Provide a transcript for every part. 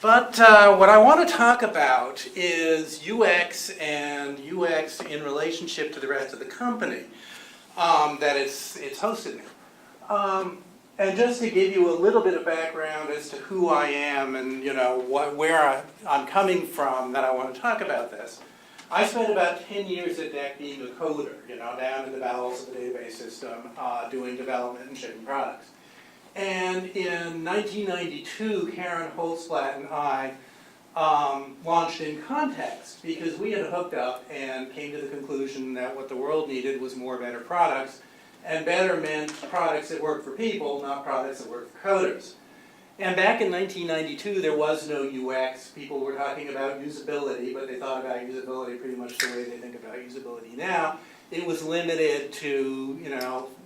But what I want to talk about is UX and UX in relationship to the rest of the company that it's hosted in. And just to give you a little bit of background as to who I am and where I'm coming from, that I want to talk about this. I spent about 10 years at DEC being a coder, down in the bowels of the database system, doing development and shipping products. And in 1992, Karen Holzblatt and I launched in Context because we had hooked up and came to the conclusion that what the world needed was more better products. And better meant products that work for people, not products that work for coders. And back in 1992, there was no UX. People were talking about usability, but they thought about usability pretty much the way they think about usability now. It was limited to,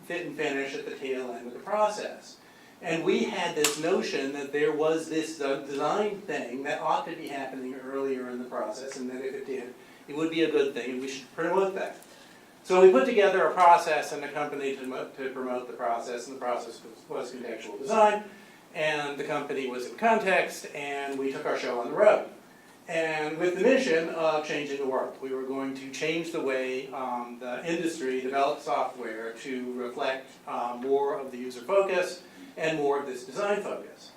fit and finish at the tail end of the process. And we had this notion that there was this design thing that ought to be happening earlier in the process, and that if it did, it would be a good thing, and we should promote that. So we put together a process in the company to promote the process, and the process was contextual design, and the company was in Context, and we took our show on the road. And with the mission of changing the world. We were going to change the way the industry developed software to reflect more of the user focus and more of this design focus.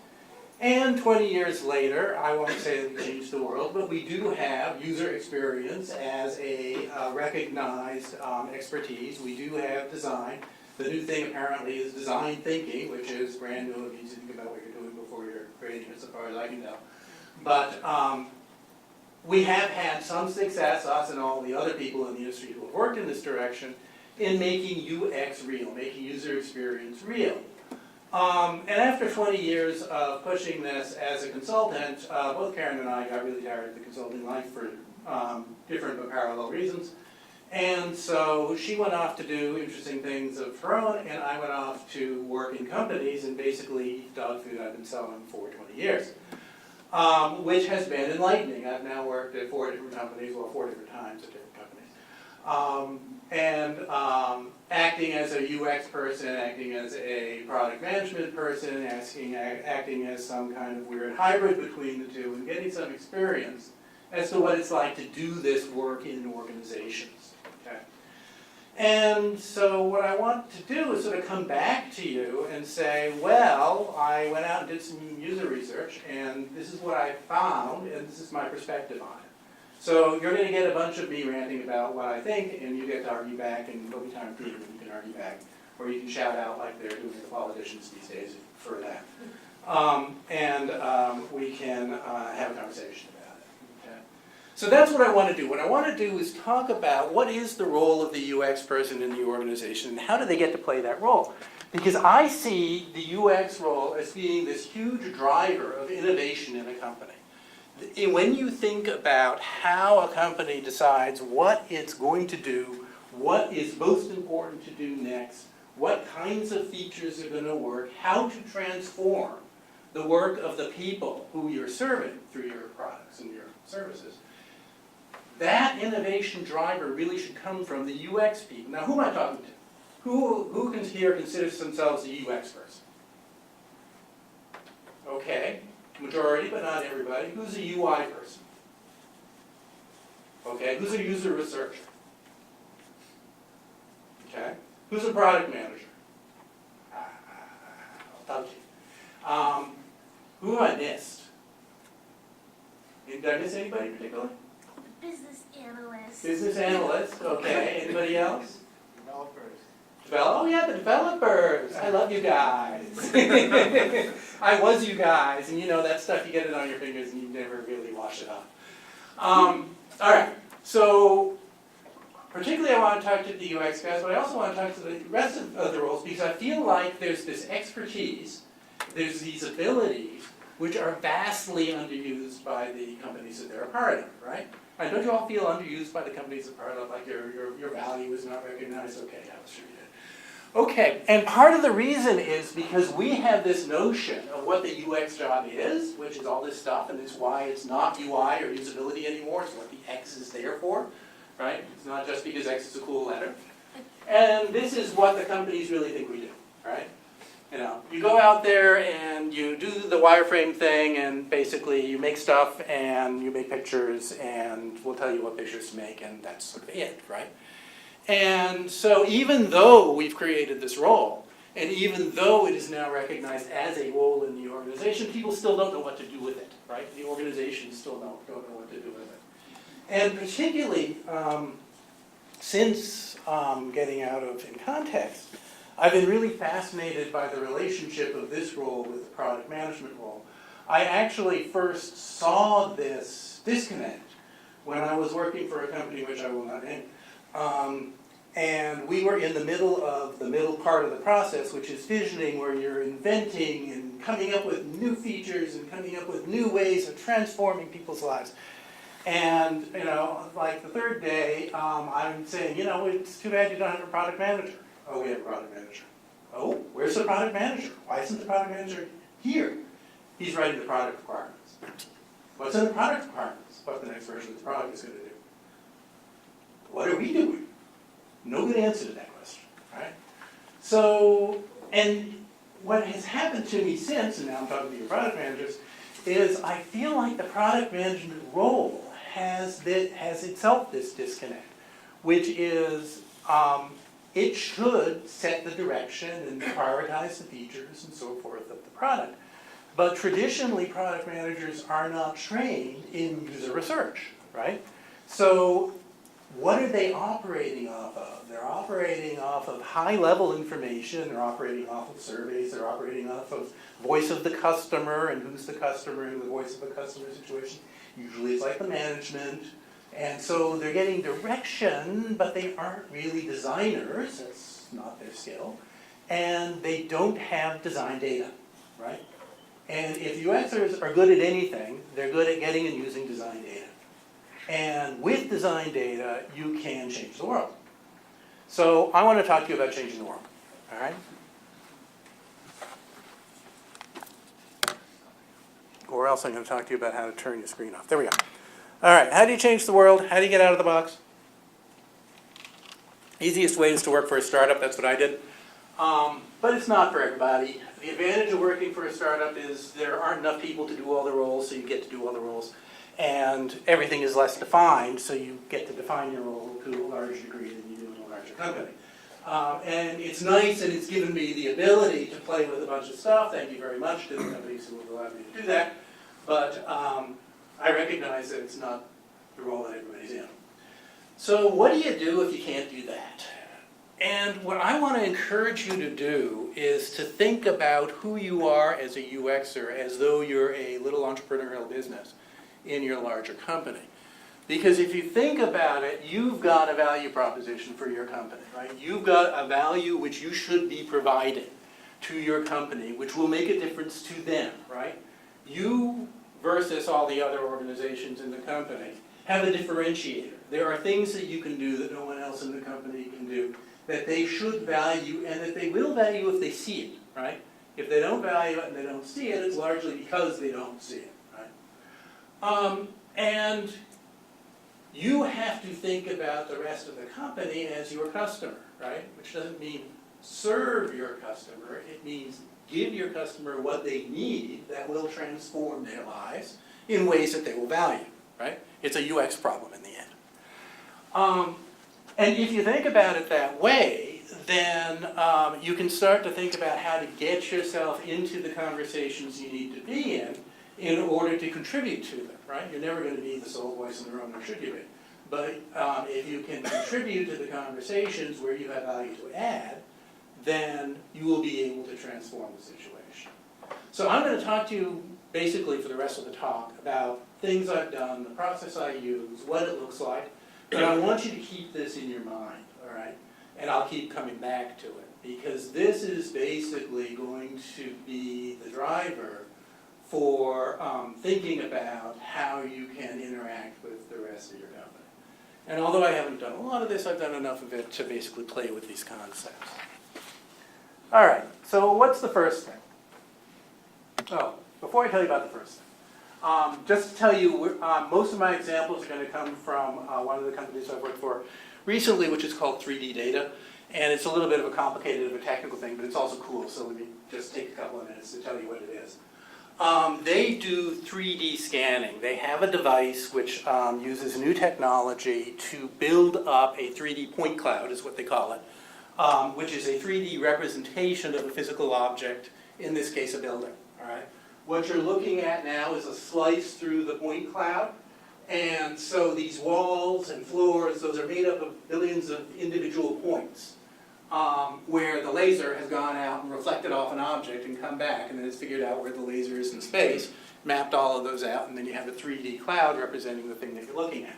And 20 years later, I won't say that we changed the world, but we do have user experience as a recognized expertise. We do have design. The new thing apparently is design thinking, which is brand new. You need to think about what you're doing before you're creating it, so far as I can tell. But we have had some success, us and all the other people in the industry who have worked in this direction, in making UX real, making user experience real. And after 20 years of pushing this as a consultant, both Karen and I got really tired of the consulting life for different but parallel reasons. And so she went off to do interesting things of her own, and I went off to work in companies and basically eat dog food I've been selling for 20 years, which has been enlightening. I've now worked at 4 different companies, well, 4 different times at different companies. Acting as a UX person, acting as a product management person, acting as some kind of weird hybrid between the two, and getting some experience as to what it's like to do this work in organizations. Okay? And so what I want to do is sort of come back to you and say, well, I went out and did some user research, and this is what I found, and this is my perspective on it. So you're going to get a bunch of me ranting about what I think, and you get to argue back, and there'll be time for you when you can argue back, or you can shout out like they're doing the politicians these days for that. We can have a conversation about it. Okay? So that's what I want to do. What I want to do is talk about what is the role of the UX person in the organization, and how do they get to play that role? Because I see the UX role as being this huge driver of innovation in a company. When you think about how a company decides what it's going to do, what is most important to do next, what kinds of features are going to work, how to transform the work of the people who you're serving through your products and your services, that innovation driver really should come from the UX people. Now, who am I talking to? Who here considers themselves a UX person? Okay. Majority, but not everybody. Who's a UI person? Okay, who's a user researcher? Okay, who's a product manager? I'll touch you. Who have I missed? Did I miss anybody particularly? Business analyst. Business analyst, okay. Anybody else? Developers. Oh yeah, the developers. I love you guys. I was you guys, and that stuff, you get it on your fingers and you never really wash it off. All right, so particularly I want to talk to the UX guys, but I also want to talk to the rest of the roles, because I feel like there's this expertise, there's these abilities, which are vastly underused by the companies that they're a part of, right? And don't you all feel underused by the companies they're part of, like your value is not recognized? Okay, I was sure you did. Okay, and part of the reason is because we have this notion of what the UX job is, which is all this stuff, and it's why it's not UI or usability anymore, it's what the X is there for, right? It's not just because X is a cool letter. And this is what the companies really think we do, right? You go out there and you do the wireframe thing, and basically you make stuff and you make pictures, and we'll tell you what pictures to make, and that's sort of it, right? And so even though we've created this role, and even though it is now recognized as a role in the organization, people still don't know what to do with it, right? The organization still don't know what to do with it. And particularly since getting out of In Context, I've been really fascinated by the relationship of this role with the product management role. I actually first saw this disconnect when I was working for a company which I will not name. And we were in the middle part of the process, which is visioning, where you're inventing and coming up with new features and coming up with new ways of transforming people's lives. And, like the third day, I'm saying, it's too bad you don't have a product manager. Oh, we have a product manager. Oh, where's the product manager? Why isn't the product manager here? He's writing the product requirements. What's in the product requirements? What the next version of the product is going to do. What are we doing? No good answer to that question, right? So, and what has happened to me since, and now I'm talking to your product managers, is I feel like the product management role has itself this disconnect, which is it should set the direction and prioritize the features and so forth of the product. But traditionally, product managers are not trained in user research, right? So what are they operating off of? They're operating off of high-level information. They're operating off of surveys. They're operating off of voice of the customer and who's the customer in the voice of the customer situation. Usually it's like the management. And so they're getting direction, but they aren't really designers. That's not their skill. And they don't have design data, right? And if UXers are good at anything, they're good at getting and using design data. And with design data, you can change the world. So I want to talk to you about changing the world, all right? Or else I'm going to talk to you about how to turn your screen off. There we go. All right, how do you change the world? How do you get out of the box? Easiest way is to work for a startup. That's what I did. But it's not for everybody. The advantage of working for a startup is there aren't enough people to do all the roles, so you get to do all the roles. And everything is less defined, so you get to define your role to a larger degree than you do in a larger company. And it's nice, and it's given me the ability to play with a bunch of stuff. Thank you very much to the companies who have allowed me to do that. But I recognize that it's not the role that everybody's in. So what do you do if you can't do that? And what I want to encourage you to do is to think about who you are as a UXer as though you're a little entrepreneurial business in your larger company. Because if you think about it, you've got a value proposition for your company, right? You've got a value which you should be providing to your company, which will make a difference to them, right? You versus all the other organizations in the company have a differentiator. There are things that you can do that no one else in the company can do that they should value and that they will value if they see it, right? If they don't value it and they don't see it, it's largely because they don't see it, right? And you have to think about the rest of the company as your customer, right? Which doesn't mean serve your customer. It means give your customer what they need that will transform their lives in ways that they will value, right? It's a UX problem in the end. And if you think about it that way, then you can start to think about how to get yourself into the conversations you need to be in order to contribute to them, right? You're never going to be the sole voice in the room, or should you be? But if you can contribute to the conversations where you have value to add, then you will be able to transform the situation. So I'm going to talk to you basically for the rest of the talk about things I've done, the process I use, what it looks like, but I want you to keep this in your mind, all right? And I'll keep coming back to it, because this is basically going to be the driver for thinking about how you can interact with the rest of your company. And although I haven't done a lot of this, I've done enough of it to basically play with these concepts. All right, so what's the first thing? Oh, before I tell you about the first thing, just to tell you, most of my examples are going to come from one of the companies I've worked for recently, which is called 3D Data. And it's a little bit of a complicated of a technical thing, but it's also cool, so let me just take a couple of minutes to tell you what it is. They do 3D scanning. They have a device which uses new technology to build up a 3D point cloud, is what they call it, which is a 3D representation of a physical object, in this case a building. All right? What you're looking at now is a slice through the point cloud. And so these walls and floors, those are made up of billions of individual points, where the laser has gone out and reflected off an object and come back, and then it's figured out where the laser is in space, mapped all of those out, and then you have a 3D cloud representing the thing that you're looking at.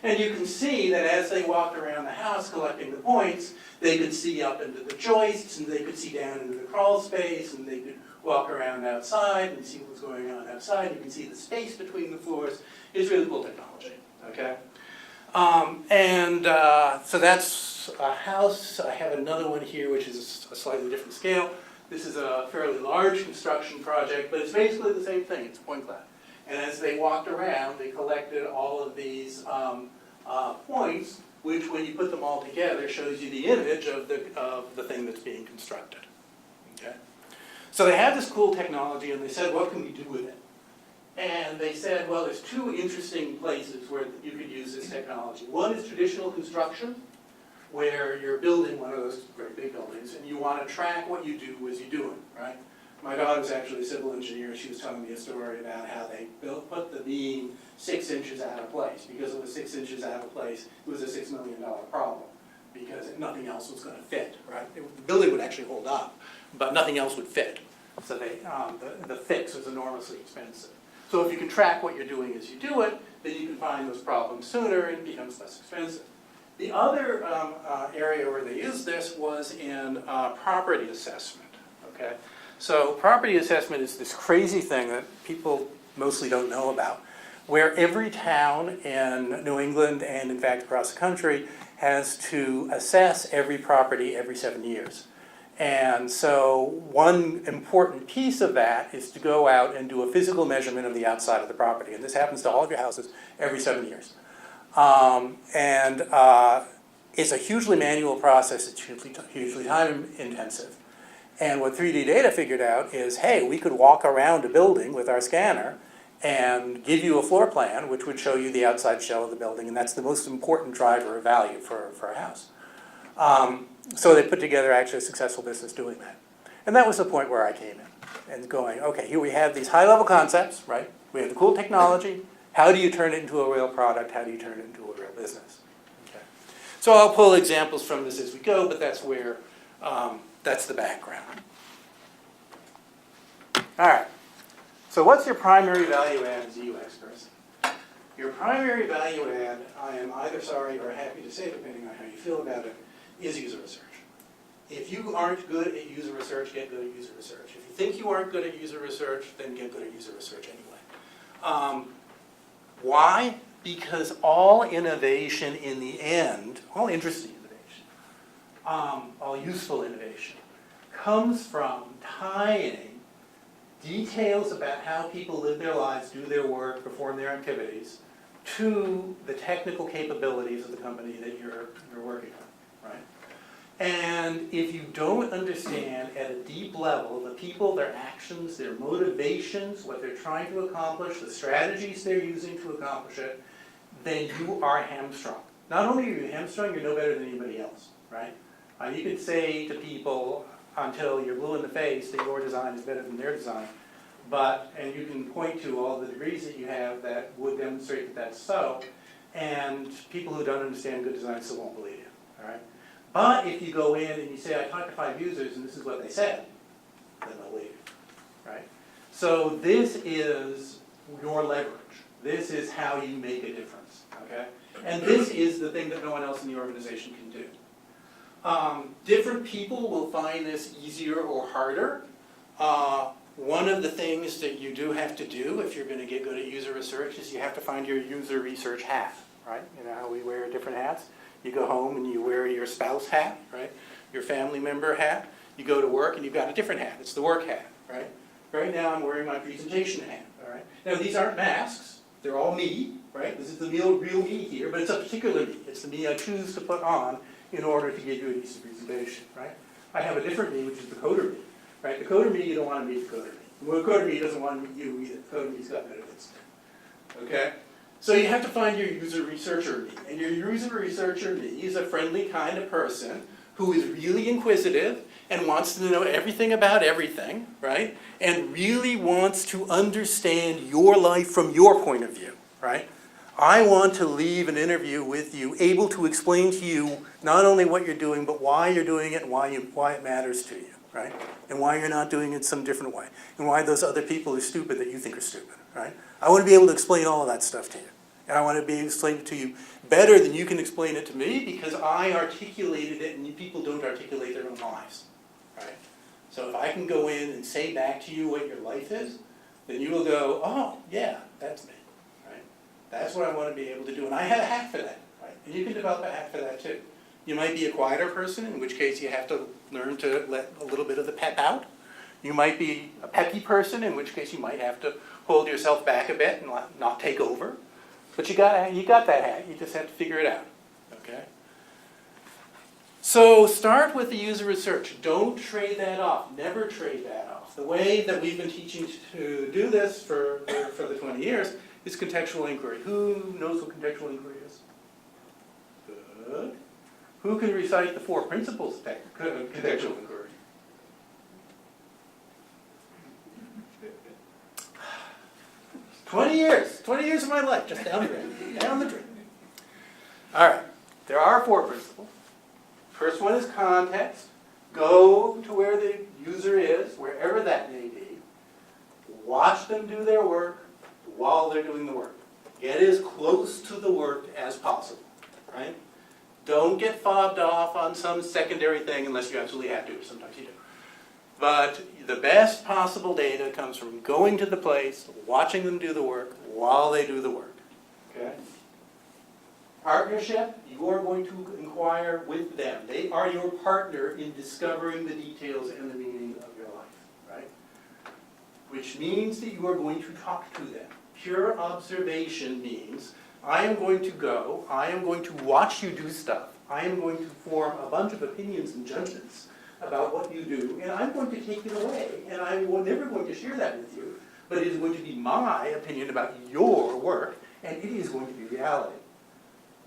And you can see that as they walked around the house collecting the points, they could see up into the joists, and they could see down into the crawl space, and they could walk around outside and see what's going on outside. You can see the space between the floors. It's really cool technology, okay? So that's a house. I have another one here which is a slightly different scale. This is a fairly large construction project, but it's basically the same thing. It's a point cloud. And as they walked around, they collected all of these points, which when you put them all together shows you the image of the thing that's being constructed. Okay? So they had this cool technology, and they said, what can we do with it? And they said, well, there's two interesting places where you could use this technology. One is traditional construction, where you're building one of those great big buildings, and you want to track what you do as you do it, right? My daughter's actually a civil engineer. She was telling me a story about how they put the beam 6 inches out of place. Because it was 6 inches out of place, it was a $6 million problem, because nothing else was going to fit, right? The building would actually hold up, but nothing else would fit. So the fix was enormously expensive. So if you can track what you're doing as you do it, then you can find those problems sooner and it becomes less expensive. The other area where they used this was in property assessment, okay? So property assessment is this crazy thing that people mostly don't know about, where every town in New England and in fact across the country has to assess every property every 7 years. And so one important piece of that is to go out and do a physical measurement of the outside of the property. And this happens to all of your houses every 7 years. It's a hugely manual process. It's hugely time intensive. And what 3D data figured out is, hey, we could walk around a building with our scanner and give you a floor plan which would show you the outside shell of the building. And that's the most important driver of value for a house. So they put together actually a successful business doing that. And that was the point where I came in and going, okay, here we have these high-level concepts, right? We have the cool technology. How do you turn it into a real product? How do you turn it into a real business? Okay. So I'll pull examples from this as we go, but that's where, that's the background. All right. So what's your primary value add as a UX person? Your primary value add, I am either sorry or happy to say, depending on how you feel about it, is user research. If you aren't good at user research, get good at user research. If you think you aren't good at user research, then get good at user research anyway. Why? Because all innovation in the end, all interesting innovation, all useful innovation, comes from tying details about how people live their lives, do their work, perform their activities, to the technical capabilities of the company that you're working on, right? And if you don't understand at a deep level the people, their actions, their motivations, what they're trying to accomplish, the strategies they're using to accomplish it, then you are hamstrung. Not only are you hamstrung, you're no better than anybody else, right? You could say to people until you're blue in the face that your design is better than their design, and you can point to all the degrees that you have that would demonstrate that that's so, and people who don't understand good design still won't believe you, all right? But if you go in and you say, I talked to 5 users and this is what they said, then they'll leave, right? So this is your leverage. This is how you make a difference, okay? And this is the thing that no one else in the organization can do. Different people will find this easier or harder. One of the things that you do have to do if you're going to get good at user research is you have to find your user research hat, right? You know how we wear different hats? You go home and you wear your spouse hat, right? Your family member hat. You go to work and you've got a different hat. It's the work hat, right? Right now I'm wearing my presentation hat, all right? Now these aren't masks. They're all me, right? This is the real me here, but it's a particular me. It's the me I choose to put on in order to give you a decent presentation, right? I have a different me, which is the coder me, right? The coder me, you don't want to meet the coder me. Well, the coder me doesn't want to meet you either. The coder me's got benefits, okay? So you have to find your user researcher me. And your user researcher me is a friendly kind of person who is really inquisitive and wants to know everything about everything, right? And really wants to understand your life from your point of view, right? I want to leave an interview with you able to explain to you not only what you're doing, but why you're doing it and why it matters to you, right? And why you're not doing it some different way. And why those other people are stupid that you think are stupid, right? I want to be able to explain all of that stuff to you. And I want to be able to explain it to you better than you can explain it to me because I articulated it and people don't articulate their own lives, right? So if I can go in and say back to you what your life is, then you will go, oh, yeah, that's me, right? That's what I want to be able to do. And I have a hack for that, right? And you can develop a hack for that too. You might be a quieter person, in which case you have to learn to let a little bit of the pep out. You might be a peppy person, in which case you might have to hold yourself back a bit and not take over. But you got that hack. You just have to figure it out, okay? So start with the user research. Don't trade that off. Never trade that off. The way that we've been teaching to do this for the 20 years is contextual inquiry. Who knows what contextual inquiry is? Good. Who can recite the 4 principles of contextual inquiry? 20 years of my life, just down the drain, down the drain. All right, there are 4 principles. First one is context. Go to where the user is, wherever that may be. Watch them do their work while they're doing the work. Get as close to the work as possible, right? Don't get fobbed off on some secondary thing unless you absolutely have to. Sometimes you do. But the best possible data comes from going to the place, watching them do the work while they do the work. Okay? Partnership, you are going to inquire with them. They are your partner in discovering the details and the meaning of your life, right? Which means that you are going to talk to them. Pure observation means I am going to go, I am going to watch you do stuff, I am going to form a bunch of opinions and judgments about what you do, and I'm going to take it away, and I'm never going to share that with you, but it is going to be my opinion about your work, and it is going to be reality.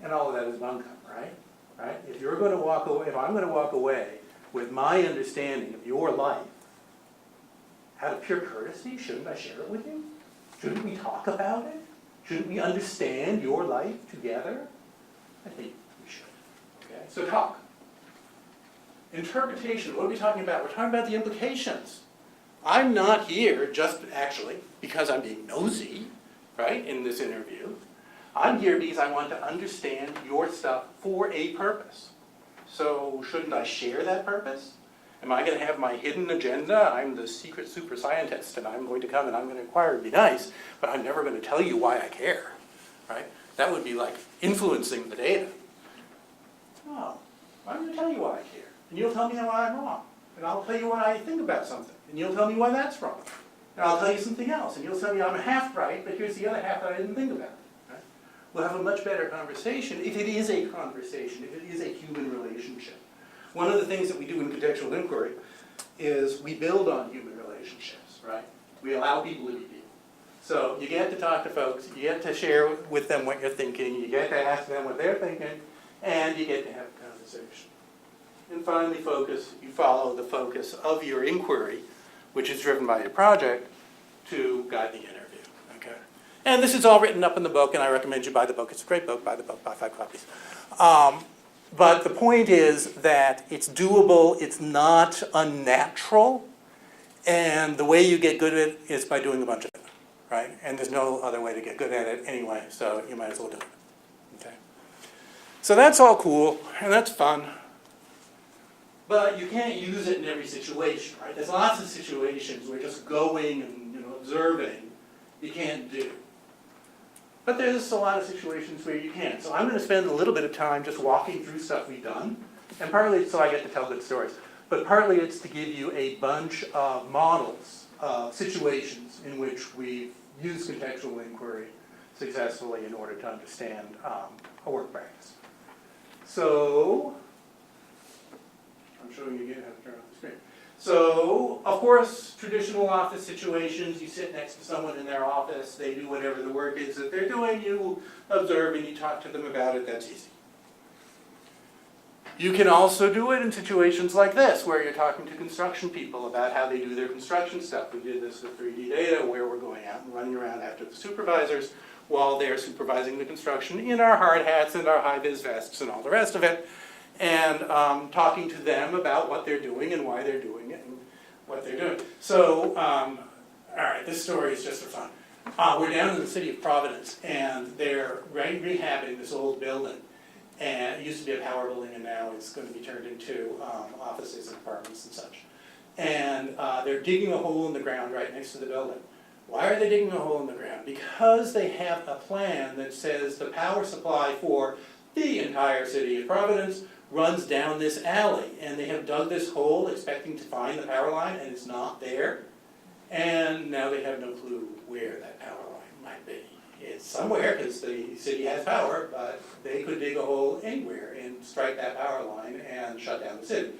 And all of that is buncombe, right? Right? If you're going to walk away, if I'm going to walk away with my understanding of your life, out of pure courtesy, shouldn't I share it with you? Shouldn't we talk about it? Shouldn't we understand your life together? I think we should. Okay? So talk. Interpretation, what are we talking about? We're talking about the implications. I'm not here just actually because I'm being nosy, right, in this interview. I'm here because I want to understand your stuff for a purpose. So shouldn't I share that purpose? Am I going to have my hidden agenda? I'm the secret super scientist and I'm going to come and I'm going to inquire and be nice, but I'm never going to tell you why I care, right? That would be like influencing the data. No, I'm going to tell you why I care. And you'll tell me why I'm wrong. And I'll tell you what I think about something. And you'll tell me why that's wrong. And I'll tell you something else. And you'll tell me I'm half right, but here's the other half that I didn't think about. Right? We'll have a much better conversation if it is a conversation, if it is a human relationship. One of the things that we do in contextual inquiry is we build on human relationships, right? We allow people to be people. So you get to talk to folks, you get to share with them what you're thinking, you get to ask them what they're thinking, and you get to have a conversation. And finally, focus. You follow the focus of your inquiry, which is driven by your project, to guide the interview. Okay. And this is all written up in the book, and I recommend you buy the book. It's a great book. Buy the book. Buy 5 copies. But the point is that it's doable. It's not unnatural, and the way you get good at it is by doing a bunch of it, right? And there's no other way to get good at it anyway, so you might as well do it. Okay. So that's all cool, and that's fun. But you can't use it in every situation, right? There's lots of situations where just going and observing you can't do. But there's a lot of situations where you can. So I'm going to spend a little bit of time just walking through stuff we've done, and partly it's so I get to tell good stories, but partly it's to give you a bunch of models of situations in which we've used contextual inquiry successfully in order to understand a work practice. So I'm showing you again how to turn off the screen. So, of course, traditional office situations, you sit next to someone in their office, they do whatever the work is that they're doing, you observe and you talk to them about it, that's easy. You can also do it in situations like this, where you're talking to construction people about how they do their construction stuff. We did this with 3D data, where we're going out and running around after the supervisors while they're supervising the construction in our hard hats and our high-vis vests and all the rest of it, and talking to them about what they're doing and why they're doing it and what they're doing. So, all right, this story is just for fun. We're down in the city of Providence, and they're rehabbing this old building. And it used to be a power building, and now it's going to be turned into offices and apartments and such. And they're digging a hole in the ground right next to the building. Why are they digging a hole in the ground? Because they have a plan that says the power supply for the entire city of Providence runs down this alley. And they have dug this hole expecting to find the power line, and it's not there. And now they have no clue where that power line might be. It's somewhere, because the city has power, but they could dig a hole anywhere and strike that power line and shut down the city.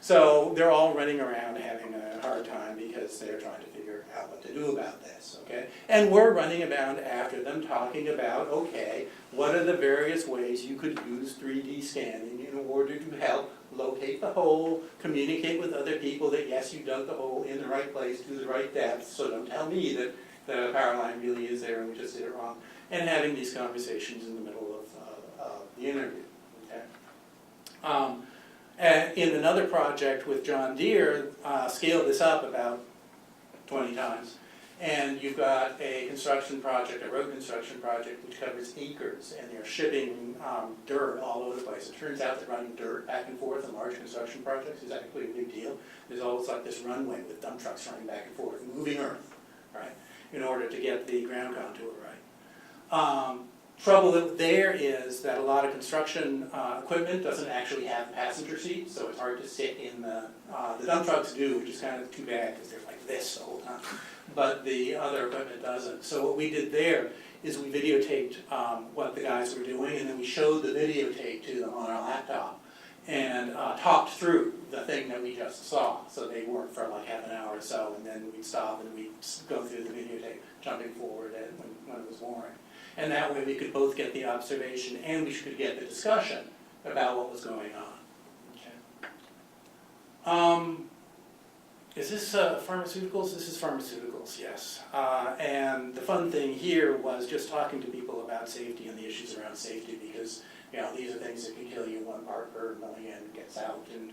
So they're all running around having a hard time because they're trying to figure out what to do about this, okay? And we're running around after them talking about, okay, what are the various ways you could use 3D scanning in order to help locate the hole, communicate with other people that yes, you dug the hole in the right place to the right depth, so don't tell me that the power line really is there and we just did it wrong, and having these conversations in the middle of the interview. Okay? And in another project with John Deere, scaled this up about 20 times, and you've got a construction project, a road construction project, which covers acres, and they're shipping dirt all over the place. It turns out that running dirt back and forth in large construction projects is actually a big deal. There's always like this runway with dump trucks running back and forth, moving earth, right? In order to get the ground contour right. Trouble there is that a lot of construction equipment doesn't actually have passenger seats, so it's hard to sit in the dump trucks do, which is kind of too bad because they're like this the whole time. But the other equipment doesn't. So what we did there is we videotaped what the guys were doing, and then we showed the videotape to them on our laptop and talked through the thing that we just saw. So they worked for like half an hour or so, and then we'd stop and we'd go through the videotape, jumping forward and when it was boring. And that way we could both get the observation and we could get the discussion about what was going on. Okay. Is this pharmaceuticals? This is pharmaceuticals, yes. And the fun thing here was just talking to people about safety and the issues around safety, because these are things that can kill you. 1 part per million gets out, and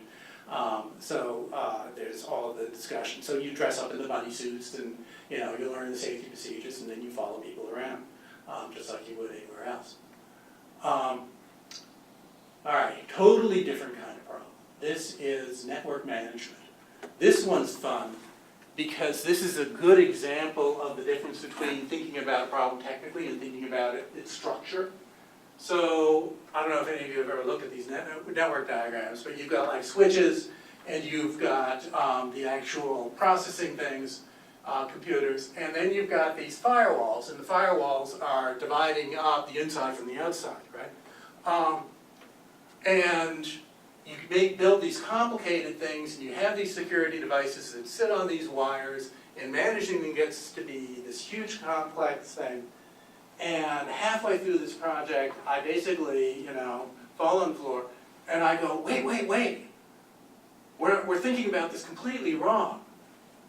so there's all of the discussion. So you dress up in the bunny suits, and you learn the safety procedures, and then you follow people around, just like you would anywhere else. All right, totally different kind of problem. This is network management. This one's fun because this is a good example of the difference between thinking about a problem technically and thinking about its structure. So, I don't know if any of you have ever looked at these network diagrams, but you've got like switches, and you've got the actual processing things, computers, and then you've got these firewalls, and the firewalls are dividing up the inside from the outside, right? And you build these complicated things, and you have these security devices that sit on these wires, and managing them gets to be this huge complex thing. And halfway through this project, I basically, fall on the floor, and I go, wait. We're thinking about this completely wrong.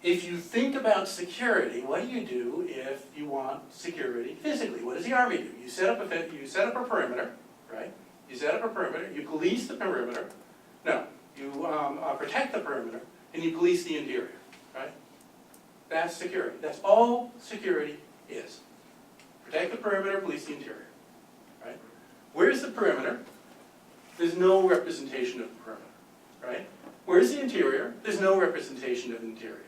If you think about security, what do you do if you want security physically? What does the Army do? You set up a perimeter, right? You set up a perimeter, you police the perimeter. No, you protect the perimeter, and you police the interior, right? That's security. That's all security is. Protect the perimeter, police the interior, right? Where's the perimeter? There's no representation of the perimeter, right? Where's the interior? There's no representation of the interior.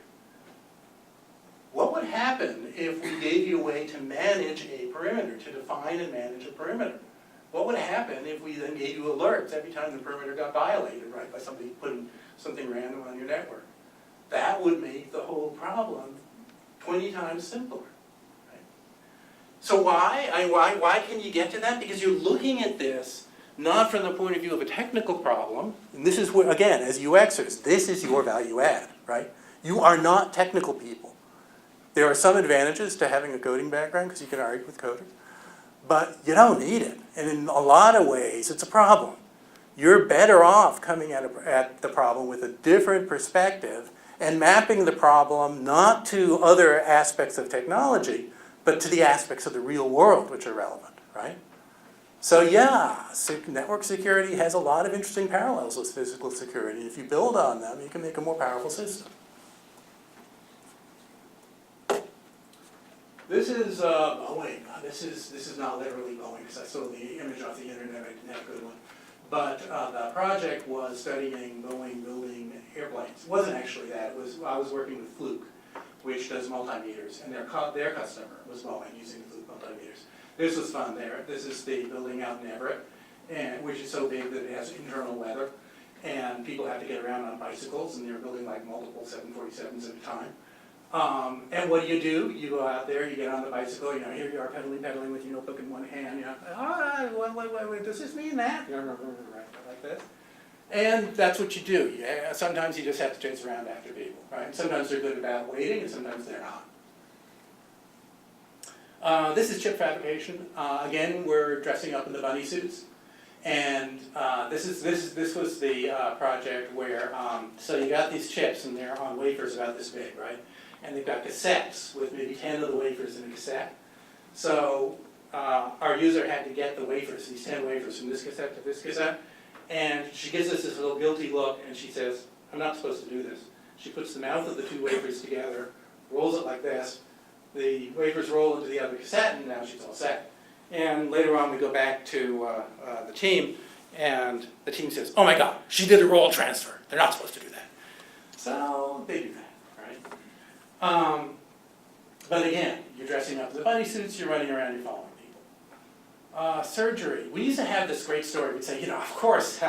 What would happen if we gave you a way to manage a perimeter, to define and manage a perimeter? What would happen if we then gave you alerts every time the perimeter got violated, right, by somebody putting something random on your network? That would make the whole problem 20 times simpler. Right? So why can you get to that? Because you're looking at this not from the point of view of a technical problem. And this is where, again, as UXers, this is your value add, right? You are not technical people. There are some advantages to having a coding background because you can argue with coders, but you don't need it. And in a lot of ways, it's a problem. You're better off coming at the problem with a different perspective and mapping the problem not to other aspects of technology, but to the aspects of the real world which are relevant, right? So yeah, network security has a lot of interesting parallels with physical security. If you build on them, you can make a more powerful system. This is Boeing. This is not literally Boeing because I saw the image off the internet. I didn't have a good one. But the project was studying Boeing building airplanes. It wasn't actually that. I was working with Fluke, which does multimeters, and their customer was Boeing using Fluke multimeters. This was fun there. This is the building out in Everett, which is so big that it has internal weather, and people have to get around on bicycles, and they're building like multiple 747s at a time. And what do? You go out there, you get on the bicycle, you know, here you are pedaling with your notebook in one hand, you know, wait, does this mean that? You know, like this. And that's what you do. Yeah, sometimes you just have to chase around after people, right? Sometimes they're good about waiting, and sometimes they're not. This is chip fabrication. Again, we're dressing up in the bunny suits. And this was the project where, so you got these chips, and they're on wafers about this big, right? And they've got cassettes with maybe 10 of the wafers in a cassette. So our user had to get the wafers, these 10 wafers, from this cassette to this cassette. And she gives us this little guilty look, and she says, I'm not supposed to do this. She puts the mouth of the two wafers together, rolls it like this. The wafers roll into the other cassette, and now she's all set. And later on, we go back to the team, and the team says, oh my God, she did a roll transfer. They're not supposed to do that. So they do that. But again, you're dressing up in the bunny suits, you're running around, you're following people. Surgery. We used to have this great story. We'd say, you know, of course,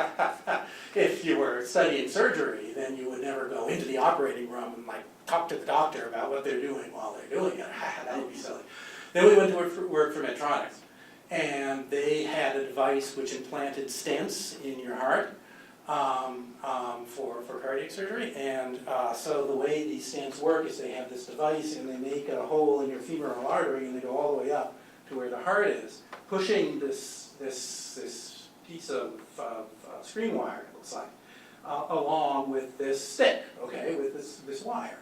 if you were studying surgery, then you would never go into the operating room and like talk to the doctor about what they're doing while they're doing it. That would be silly. Then we went to work for Medtronic, and they had a device which implanted stents in your heart. For cardiac surgery, and so the way these stents work is they have this device and they make a hole in your femoral artery and they go all the way up to where the heart is, pushing this piece of screen wire, it looks like, along with this stick, okay, with this wire.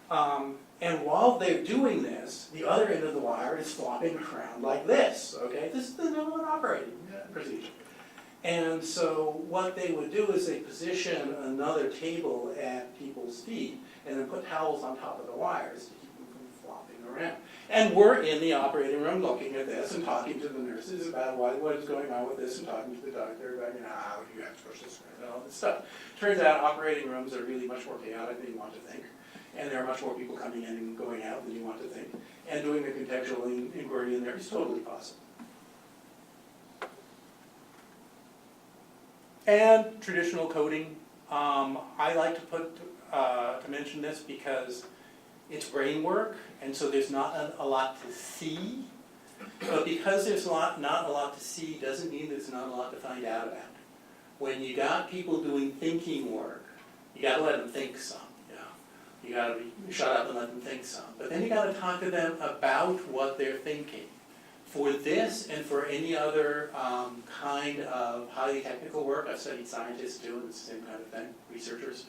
And while they're doing this, the other end of the wire is flopping around like this, okay? This is the normal operating procedure. And so what they would do is they position another table at people's feet and then put towels on top of the wires to keep them from flopping around. And we're in the operating room looking at this and talking to the nurses about what is going on with this and talking to the doctor about, you know, how you have to push this and all this stuff. Turns out operating rooms are really much more chaotic than you want to think. And there are much more people coming in and going out than you want to think. And doing the contextual inquiry in there is totally possible. And traditional coding. I like to mention this because it's brain work, and so there's not a lot to see. But because there's not a lot to see doesn't mean there's not a lot to find out about. When you got people doing thinking work, you got to let them think some. You got to shut up and let them think some. But then you got to talk to them about what they're thinking. For this and for any other kind of highly technical work, I've studied scientists too, and it's the same kind of thing, researchers.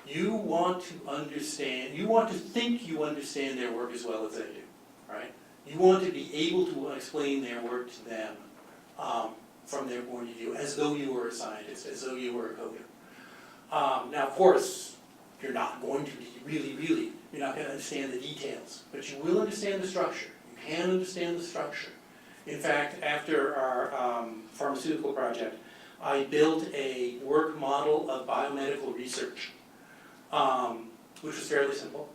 You want to understand, you want to think you understand their work as well as they do, right? You want to be able to explain their work to them from their point of view, as though you were a scientist, as though you were a coder. Now, of course, you're not going to be really, you're not going to understand the details, but you will understand the structure. You can understand the structure. In fact, after our pharmaceutical project, I built a work model of biomedical research, which was fairly simple.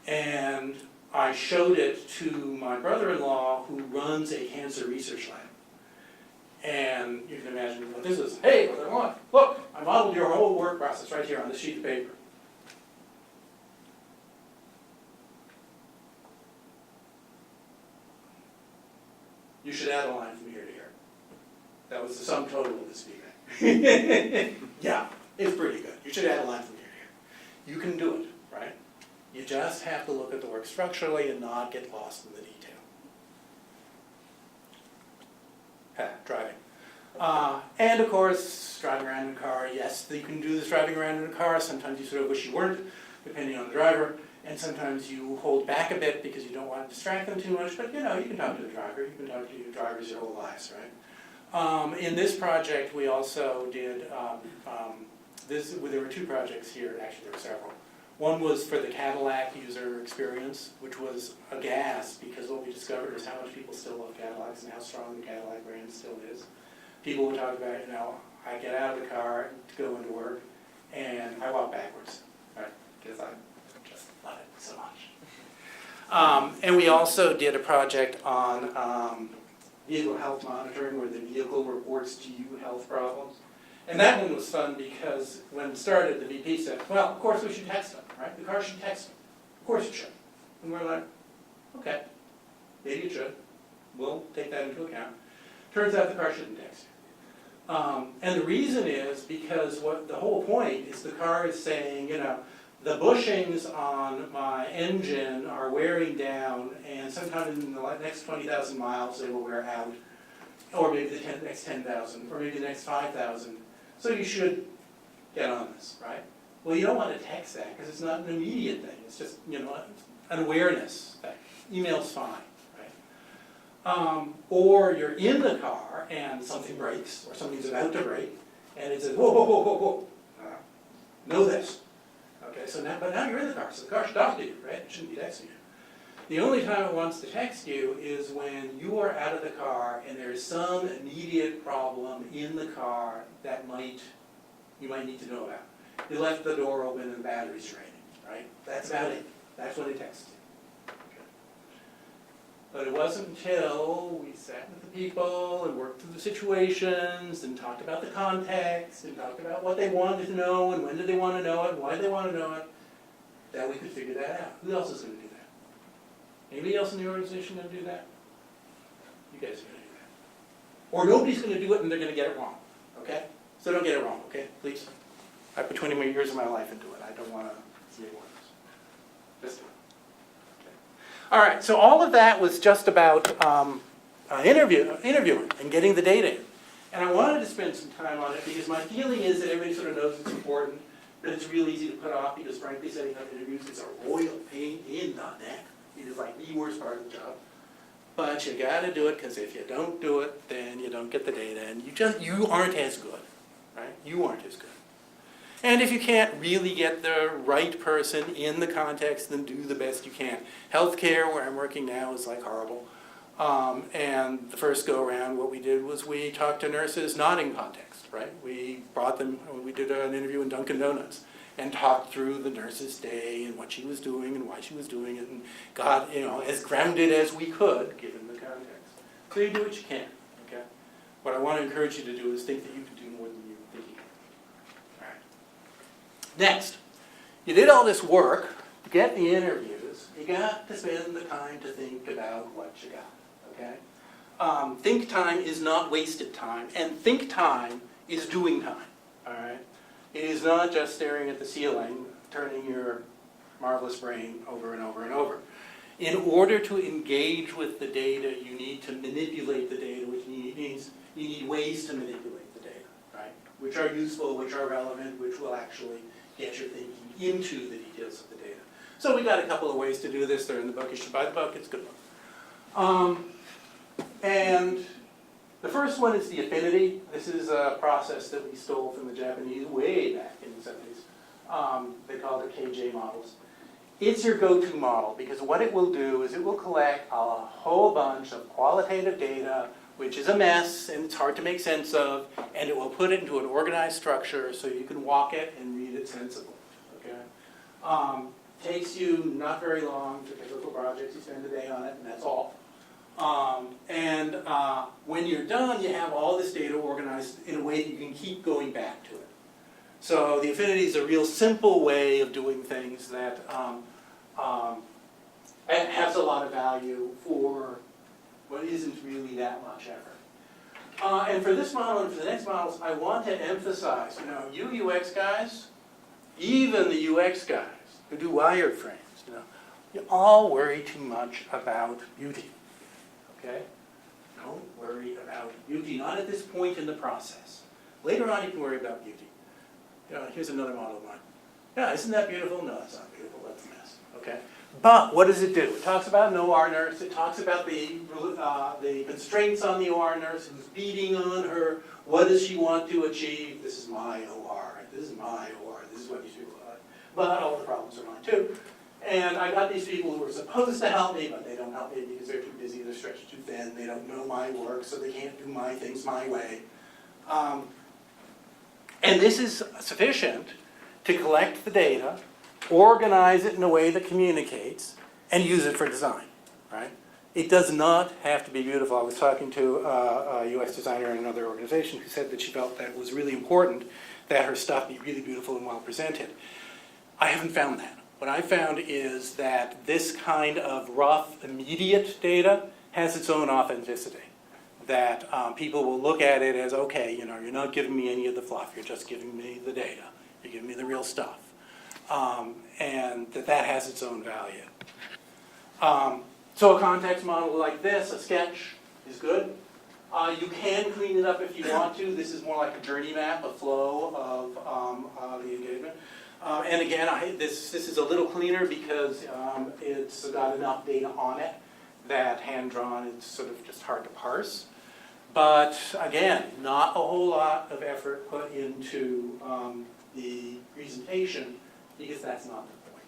And I showed it to my brother-in-law, who runs a cancer research lab. And you can imagine what this is. Hey, what do I want? Look, I modeled your whole work process right here on this sheet of paper. You should add a line from here to here. it's the sum total of this feedback. Yeah, it's pretty good. You should add a line from here to here. You can do it, right? You just have to look at the work structurally and not get lost in the detail. Driving. And of course, driving around in a car, yes, you can do this driving around in a car. Sometimes you sort of wish you weren't, depending on the driver. And sometimes you hold back a bit because you don't want to distract them too much. But you know, you can talk to the driver. You can talk to your drivers your whole lives, right? In this project, we also did, there were 2 projects here. Actually, there were several. One was for the Cadillac user experience, which was a gas because what we discovered was how much people still love Cadillacs and how strong the Cadillac brand still is. People would talk about, you know, I get out of the car to go into work and I walk backwards, right? Because I just love it so much. And we also did a project on vehicle health monitoring where the vehicle reports to you health problems. And that one was fun because when it started, the VP said, well, of course we should text them, right? The car should text them. Of course it should. And we're like, okay, maybe it should. We'll take that into account. Turns out the car shouldn't text you. And the reason is because what the whole point is the car is saying, you know, the bushings on my engine are wearing down and sometime in the next 20,000 miles they will wear out. Or maybe the next 10,000, or maybe the next 5,000. So you should get on this, right? Well, you don't want to text that because it's not an immediate thing. It's just, you know, an awareness thing. Email's fine, right? Or you're in the car and something breaks or something's about to break and it says, whoa, whoa, whoa, whoa, whoa. Know this. Okay, so now, but now you're in the car, so the car should talk to you, right? It shouldn't be texting you. The only time it wants to text you is when you are out of the car and there's some immediate problem in the car that you might need to know about. You left the door open and the battery's draining, right? That's about it. That's when it texts you. Okay. But it wasn't until we sat with the people and worked through the situations and talked about the context and talked about what they wanted to know and when did they want to know it and why did they want to know it that we could figure that out. Who else is going to do that? Anybody else in the organization going to do that? You guys are going to do that. Or nobody's going to do it and they're going to get it wrong, okay? So don't get it wrong, okay? Please. I put 20 more years of my life into it. I don't want to see it worse. Just do it. Okay. All right, so all of that was just about interviewing and getting the data in. And I wanted to spend some time on it because my feeling is that everybody sort of knows it's important, but it's real easy to put off because frankly setting up interviews is a royal pain in the neck. It is like the worst part of the job. But you got to do it because if you don't do it, then you don't get the data, and you aren't as good, right? You aren't as good. And if you can't really get the right person in the context, then do the best you can. Healthcare, where I'm working now, is like horrible. And the first go around, what we did was we talked to nurses not in context, right? We brought them. We did an interview in Dunkin' Donuts. And talked through the nurse's day and what she was doing and why she was doing it and got, you know, as grounded as we could given the context. So you do what you can, okay? What I want to encourage you to do is think that you can do more than you think you can. All right. Next, you did all this work to get the interviews. You got to spend the time to think about what you got, okay? Think time is not wasted time, and think time is doing time, all right? It is not just staring at the ceiling, turning your marvelous brain over and over and over. In order to engage with the data, you need to manipulate the data, which means you need ways to manipulate the data, right? Which are useful, which are relevant, which will actually get your thinking into the details of the data. So we got a couple of ways to do this. They're in the book. You should buy the book. It's a good book. And the first one is the affinity. This is a process that we stole from the Japanese way back in the 70s. They call it KJ models. It's your go-to model because what it will do is it will collect a whole bunch of qualitative data, which is a mess and it's hard to make sense of, and it will put it into an organized structure so you can walk it and read it sensibly. Okay? Takes you not very long to typical projects. You spend a day on it, and that's all. When you're done, you have all this data organized in a way that you can keep going back to it. So the affinity is a real simple way of doing things that has a lot of value for what isn't really that much effort. And for this model and for the next models, I want to emphasize, you UX guys, even the UX guys who do wireframes, you all worry too much about beauty, okay? Don't worry about beauty, not at this point in the process. Later on, you can worry about beauty. Here's another model of mine. Yeah, isn't that beautiful? No, it's not beautiful, that's a mess, okay? But what does it do? It talks about an OR nurse, it talks about the constraints on the OR nurse, who's beating on her, what does she want to achieve? This is my OR, this is my OR, this is what you do. But all the problems are mine too. And I got these people who were supposed to help me, but they don't help me because they're too busy, they're stretched too thin, they don't know my work, so they can't do my things my way. And this is sufficient to collect the data, organize it in a way that communicates, and use it for design, right? It does not have to be beautiful. I was talking to a UX designer in another organization who said that she felt that it was really important that her stuff be really beautiful and well presented. I haven't found that. What I found is that this kind of rough, immediate data has its own authenticity. That people will look at it as, okay, you're not giving me any of the fluff, you're just giving me the data, you're giving me the real stuff. And that has its own value. So a context model like this, a sketch, is good. You can clean it up if you want to. This is more like a journey map, a flow of the engagement. And again, this is a little cleaner because it's got enough data on it that hand-drawn is sort of just hard to parse. But again, not a whole lot of effort put into the presentation because that's not the point.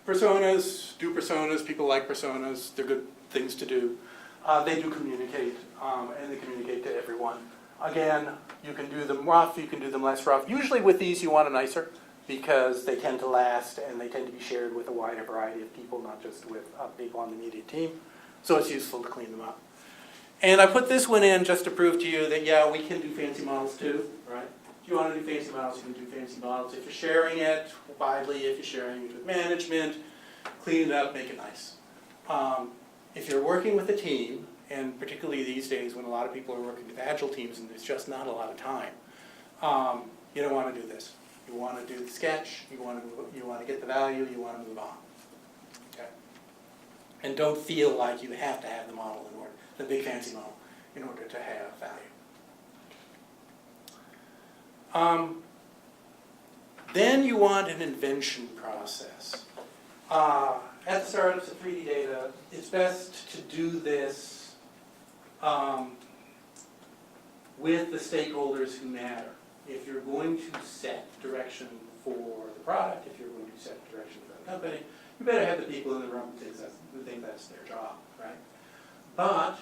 Personas, do personas, people like personas, they're good things to do. They do communicate, and they communicate to everyone. Again, you can do them rough, you can do them less rough. Usually with these you want a nicer because they tend to last and they tend to be shared with a wider variety of people, not just with people on the media team. So it's useful to clean them up. And I put this one in just to prove to you that, yeah, we can do fancy models too, right? If you want to do fancy models, you can do fancy models. If you're sharing it widely, if you're sharing it with management, clean it up, make it nice. If you're working with a team, and particularly these days when a lot of people are working with agile teams and there's just not a lot of time, you don't want to do this. You want to do the sketch, you want to get the value, you want to move on. Okay? And don't feel like you have to have the model in order, the big fancy model, in order to have value. Then you want an invention process. At the start of the 3D data, it's best to do this with the stakeholders who matter. If you're going to set direction for the product, if you're going to set direction for the company, you better have the people in the room who think that's their job, right? But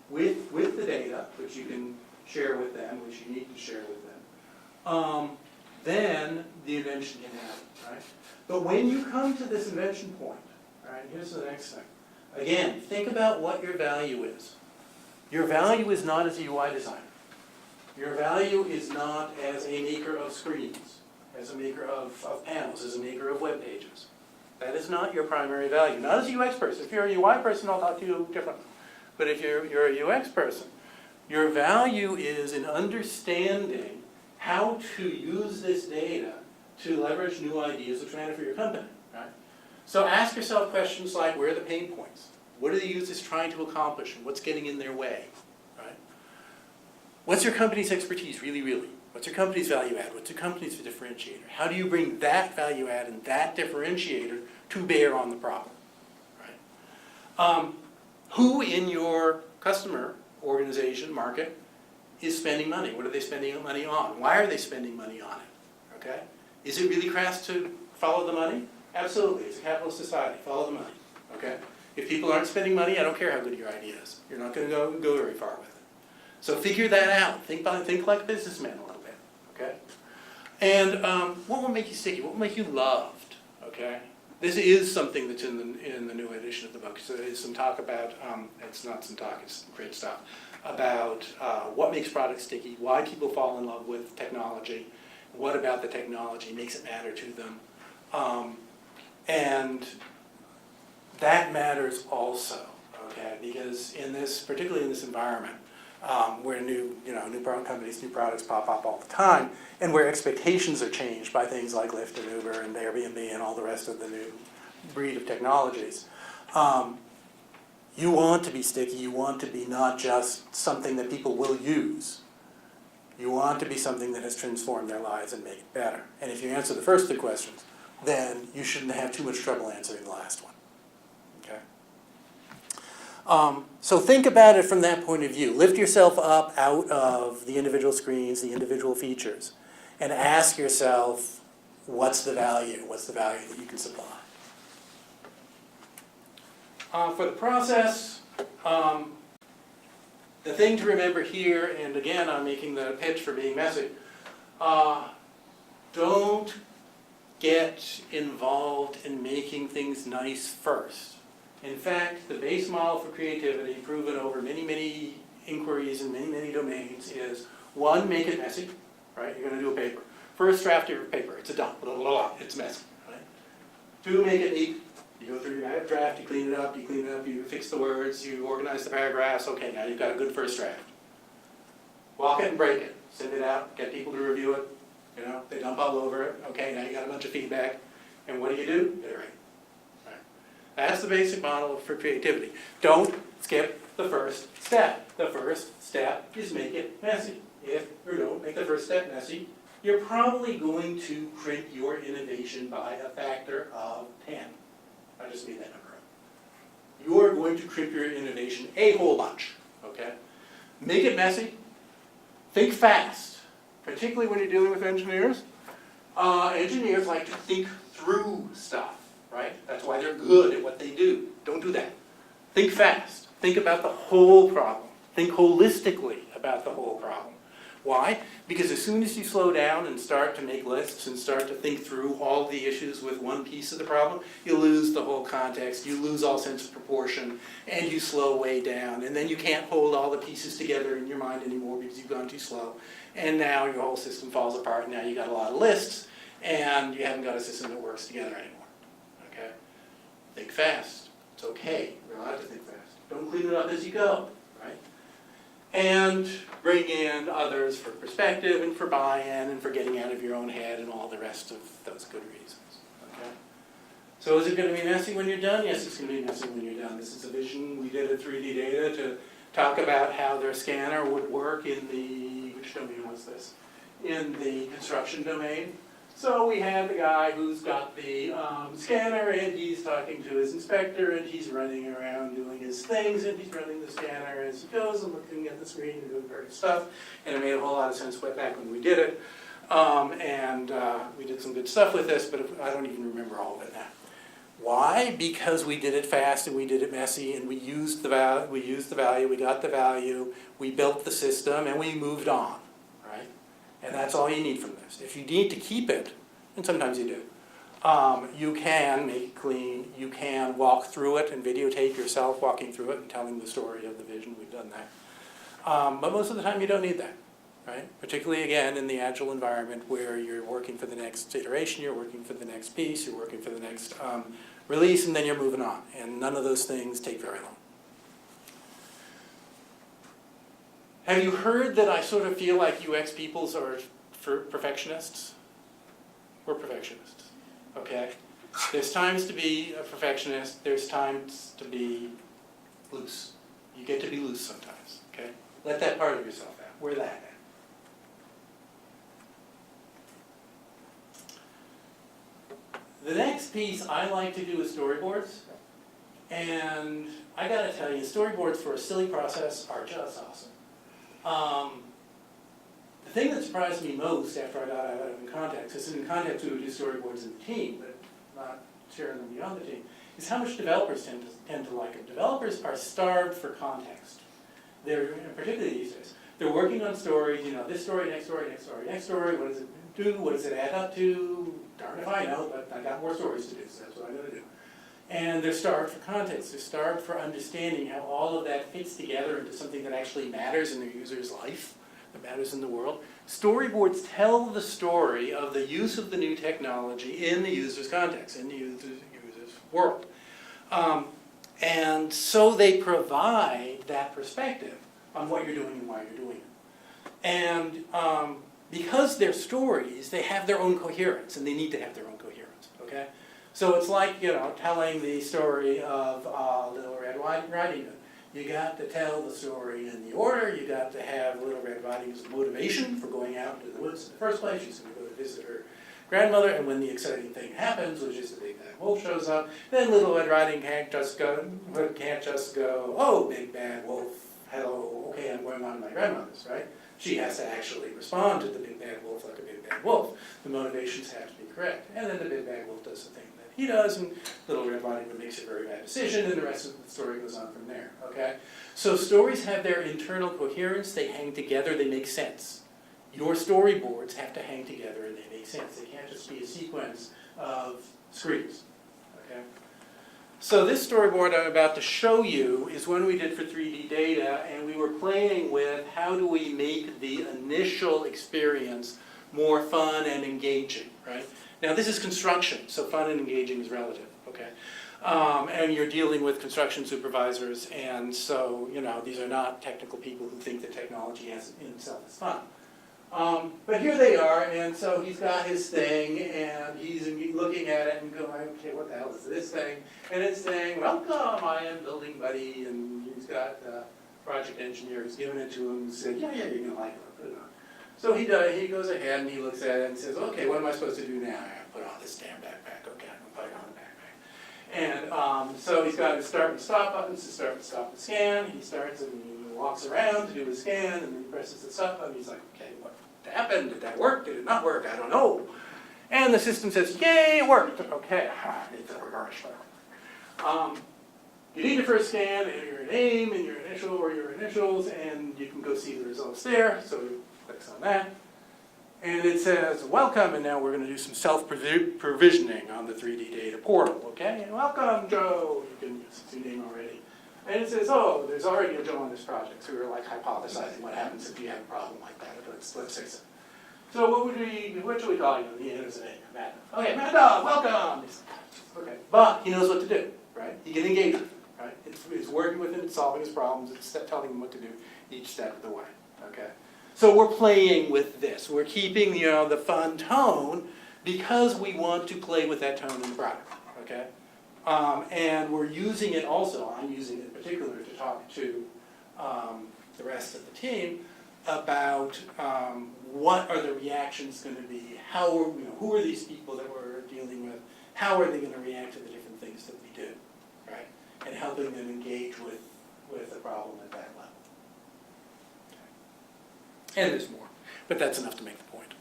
with the data, which you can share with them, which you need to share with them, then the invention can happen, right? But when you come to this invention point, all right, here's the next thing. Again, think about what your value is. Your value is not as a UI designer. Your value is not as a maker of screens, as a maker of panels, as a maker of web pages. That is not your primary value. Not as a UX person. If you're a UI person, I'll talk to you differently. But if you're a UX person, your value is in understanding how to use this data to leverage new ideas which matter for your company, right? So ask yourself questions like, where are the pain points? What are the users trying to accomplish and what's getting in their way, right? What's your company's expertise, really? What's your company's value add? What's your company's differentiator? How do you bring that value add and that differentiator to bear on the problem, right? Who in your customer, organization, market is spending money? What are they spending money on? Why are they spending money on it, okay? Is it really crass to follow the money? Absolutely, it's a capitalist society, follow the money, okay? If people aren't spending money, I don't care how good your idea is. You're not going to go very far with it. So figure that out. Think like a businessman a little bit, okay? And what will make you sticky? What will make you loved, okay? This is something that's in the new edition of the book. So there's some talk about, it's not some talk, it's great stuff, about what makes products sticky, why people fall in love with technology, what about the technology makes it matter to them, and that matters also, okay? Because in this, particularly in this environment, where new companies, new products pop up all the time, and where expectations are changed by things like Lyft and Uber and Airbnb and all the rest of the new breed of technologies. You want to be sticky, you want to be not just something that people will use. You want to be something that has transformed their lives and made it better. And if you answer the first two questions, then you shouldn't have too much trouble answering the last one. Okay? So think about it from that point of view. Lift yourself up out of the individual screens, the individual features, and ask yourself, what's the value? What's the value that you can supply? For the process, the thing to remember here, and again I'm making the pitch for being messy, don't get involved in making things nice first. In fact, the base model for creativity, proven over many, many inquiries in many, many domains, is 1, make it messy, right? You're going to do a paper. First draft of your paper, it's a dump, blah, blah, blah, it's messy, right? 2, make it neat. You go through your draft, you clean it up, you fix the words, you organize the paragraphs. Okay, now you've got a good first draft. Walk it and break it. Send it out, get people to review it. You know, they dump all over it. Okay, now you got a bunch of feedback. And what do? Iterate. Right. That's the basic model for creativity. Don't skip the first step. The first step is make it messy. If you don't make the first step messy, you're probably going to crimp your innovation by a factor of 10. I just made that number up. You're going to crimp your innovation a whole bunch, okay? Make it messy. Think fast, particularly when you're dealing with engineers. Engineers like to think through stuff, right? That's why they're good at what they do. Don't do that. Think fast. Think about the whole problem. Think holistically about the whole problem. Why? Because as soon as you slow down and start to make lists and start to think through all the issues with one piece of the problem, you lose the whole context, you lose all sense of proportion, and you slow way down. And then you can't hold all the pieces together in your mind anymore because you've gone too slow. And now your whole system falls apart, and now you've got a lot of lists, and you haven't got a system that works together anymore. Okay? Think fast. It's okay. You're allowed to think fast. Don't clean it up as you go, right? And bring in others for perspective and for buy-in and for getting out of your own head and all the rest of those good reasons. Okay? So is it going to be messy when you're done? Yes, it's going to be messy when you're done. This is a vision. We did a 3D data to talk about how their scanner would work in the, which domain was this? In the construction domain. So we have the guy who's got the scanner, and he's talking to his inspector, and he's running around doing his things, and he's running the scanner as he goes and looking at the screen and doing various stuff. And it made a whole lot of sense back when we did it. We did some good stuff with this, but I don't even remember all of it now. Why? Because we did it fast and we did it messy, and we used the value, we got the value, we built the system, and we moved on. And that's all you need from this. If you need to keep it, and sometimes you do, you can make it clean, you can walk through it and videotape yourself walking through it and telling the story of the vision. We've done that. But most of the time you don't need that, right? Particularly, again, in the agile environment where you're working for the next iteration, you're working for the next piece, you're working for the next release, and then you're moving on. And none of those things take very long. Have you heard that I sort of feel like UX peoples are perfectionists? We're perfectionists, okay? There's times to be a perfectionist, there's times to be loose. You get to be loose sometimes, okay? Let that part of yourself out. Wear that out. The next piece I like to do is storyboards. And I gotta tell you, storyboards for a silly process are just awesome. The thing that surprised me most after I got out of Context, is in Context we would do storyboards in the team, but not sharing them beyond the team, is how much developers tend to like them. Developers are starved for context. They're, particularly these days, they're working on stories, you know, this story, next story, next story, next story, what does it do, what does it add up to? Darn if I know, but I got more stories to do, so that's what I'm going to do. And they're starved for context. They're starved for understanding how all of that fits together into something that actually matters in their user's life, that matters in the world. Storyboards tell the story of the use of the new technology in the user's context, in the user's world. And so they provide that perspective on what you're doing and why you're doing it. And because they're stories, they have their own coherence, and they need to have their own coherence, okay? So it's like, telling the story of Little Red Riding Hood. You got to tell the story in the order. You got to have Little Red Riding Hood's motivation for going out into the woods in the first place. She's going to go to visit her grandmother, and when the exciting thing happens, which is the big bad wolf shows up, then Little Red Riding can't just go, oh, big bad wolf, hello, okay, I'm going on to my grandmother's, right? She has to actually respond to the big bad wolf like a big bad wolf. The motivations have to be correct. And then the big bad wolf does the thing that he does, and Little Red Riding Hood makes a very bad decision, and the rest of the story goes on from there, okay? So stories have their internal coherence, they hang together, they make sense. Your storyboards have to hang together and they make sense. They can't just be a sequence of screens, okay? So this storyboard I'm about to show you is one we did for 3D data, and we were playing with how do we make the initial experience more fun and engaging, right? Now this is construction, so fun and engaging is relative, okay? And you're dealing with construction supervisors, and so, these are not technical people who think that technology in itself is fun. But here they are, and so he's got his thing, and he's looking at it and going, okay, what the hell is this thing? And it's saying, welcome, I am Building Buddy, and he's got the project engineer who's given it to him and said, yeah, you're going to like it, I'll put it on. So he goes ahead and he looks at it and says, okay, what am I supposed to do now? I put on this damn backpack, okay, I'm going to put it on the backpack. And so he's got his start and stop buttons to start and stop the scan. He starts and he walks around to do his scan, and then he presses the stop button. He's like, okay, what happened? Did that work? Did it not work? I don't know. And the system says, yay, it worked. Okay, it's a garbage. You need to first scan your name and your initial or your initials, and you can go see the results there. So he clicks on that. And it says, welcome, and now we're going to do some self-provisioning on the 3D data portal, okay? And welcome, Joe. You can use your name already. And it says, oh, there's already a Joe on this project, so we were like hypothesizing what happens if you have a problem like that. Let's fix it. So what should we call you? The end of the name, Matt. Okay, Mad Dog, welcome. Okay, but he knows what to do, right? He can engage with it, right? It's working with him, it's solving his problems, it's telling him what to do each step of the way, okay? So we're playing with this. We're keeping the fun tone because we want to play with that tone in the product, okay? And we're using it also, I'm using it in particular to talk to the rest of the team about what are the reactions going to be, who are these people that we're dealing with, how are they going to react to the different things that we do, right? And helping them engage with the problem at that level. Okay. And there's more, but that's enough to make the point.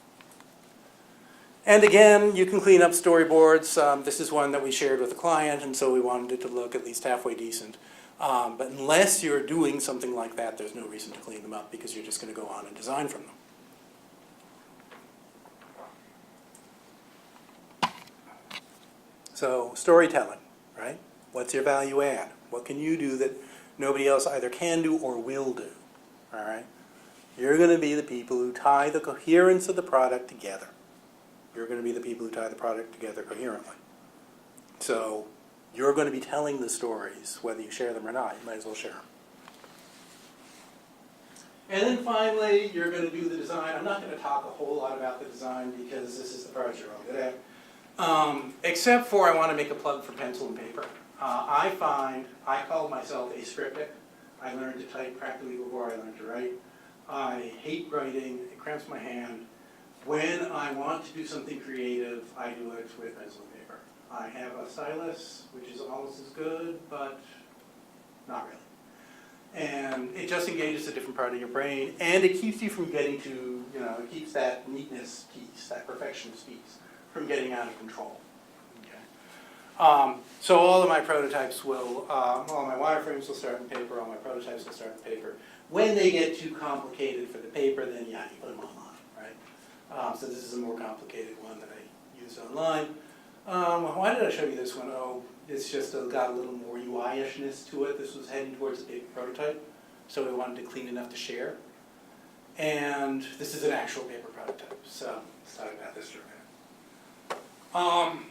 And again, you can clean up storyboards. This is one that we shared with a client, and so we wanted it to look at least halfway decent. But unless you're doing something like that, there's no reason to clean them up because you're just going to go on and design from them. So storytelling, right? What's your value add? What can you do that nobody else either can do or will do? All right? You're going to be the people who tie the coherence of the product together. You're going to be the people who tie the product together coherently. So you're going to be telling the stories, whether you share them or not. You might as well share them. And then finally, you're going to do the design. I'm not going to talk a whole lot about the design because this is the part you're all good at. Except for I want to make a plug for pencil and paper. I call myself a scriptic. I learned to type practically before I learned to write. I hate writing. It cramps my hand. When I want to do something creative, I do it with pencil and paper. I have a stylus, which is almost as good, but not really. And it just engages a different part of your brain, and it keeps you from getting to, it keeps that neatness piece, that perfectionist piece, from getting out of control. Okay. So all of my prototypes will, all my wireframes will start in paper, all my prototypes will start in paper. When they get too complicated for the paper, then yeah, you put them online, right? So this is a more complicated one that I used online. Why did I show you this one? Oh, it's just got a little more UI-ishness to it. This was heading towards a big prototype, so we wanted to clean enough to share. And this is an actual paper prototype, so let's talk about this for a minute.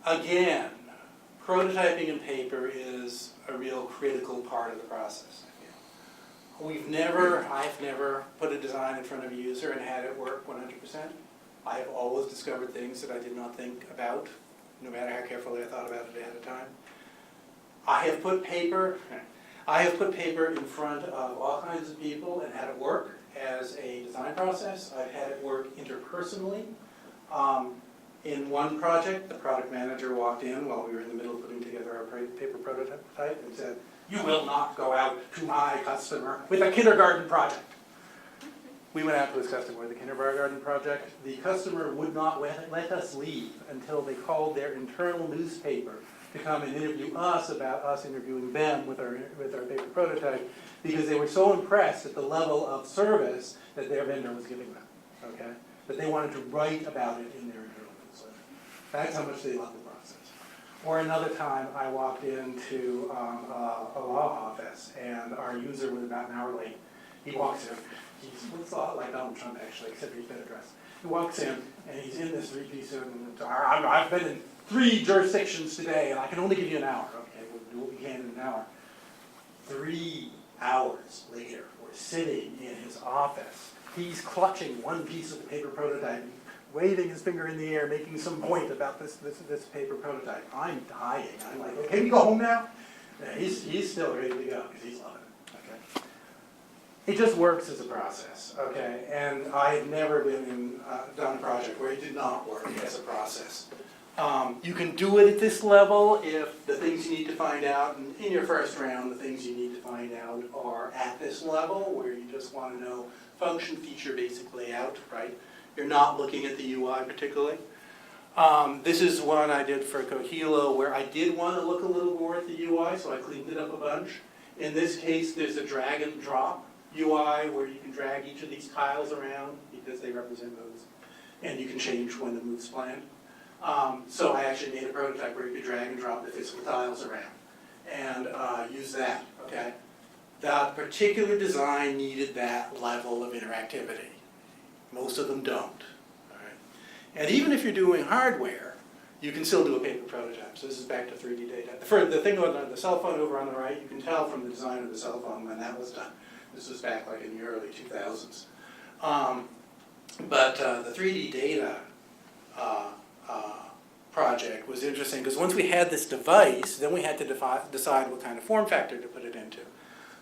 Again, prototyping in paper is a real critical part of the process. I've never put a design in front of a user and had it work 100%. I have always discovered things that I did not think about, no matter how carefully I thought about it ahead of time. I have put paper in front of all kinds of people and had it work as a design process. I've had it work interpersonally. In one project, the product manager walked in while we were in the middle of putting together our paper prototype and said, "You will not go out to my customer with a kindergarten project." We went out to his customer with a kindergarten project. The customer would not let us leave until they called their internal newspaper to come and interview us about us interviewing them with our paper prototype, because they were so impressed at the level of service that their vendor was giving them, okay? That they wanted to write about it in their internal newsletter. That's how much they loved the process. Or another time, I walked into a law office, and our user was about an hour late. He walks in. He looks a lot like Donald Trump, actually, except he's better dressed. He walks in, and he's in this three-piece suit, and I've been in 3 jurisdictions today, and I can only give you an hour. Okay, we'll do what we can in an hour. 3 hours later, we're sitting in his office. He's clutching one piece of the paper prototype, waving his finger in the air, making some point about this paper prototype. I'm dying. I'm like, okay, we go home now? Yeah, he's still ready to go, because he's loving it. Okay. It just works as a process, okay? And I've never done a project where it did not work as a process. You can do it at this level if the things you need to find out, and in your first round, the things you need to find out are at this level, where you just want to know function, feature, basic layout, right? You're not looking at the UI particularly. This is one I did for Cohealo, where I did want to look a little more at the UI, so I cleaned it up a bunch. In this case, there's a drag and drop UI where you can drag each of these tiles around because they represent moves, and you can change when the move's planned. So I actually made a prototype where you could drag and drop the physical tiles around and use that, okay? That particular design needed that level of interactivity. Most of them don't, all right? And even if you're doing hardware, you can still do a paper prototype. So this is back to 3D data. For the thing on the cell phone over on the right, you can tell from the design of the cell phone when that was done. This was back like in the early 2000s. But the 3D data project was interesting because once we had this device, then we had to decide what kind of form factor to put it into.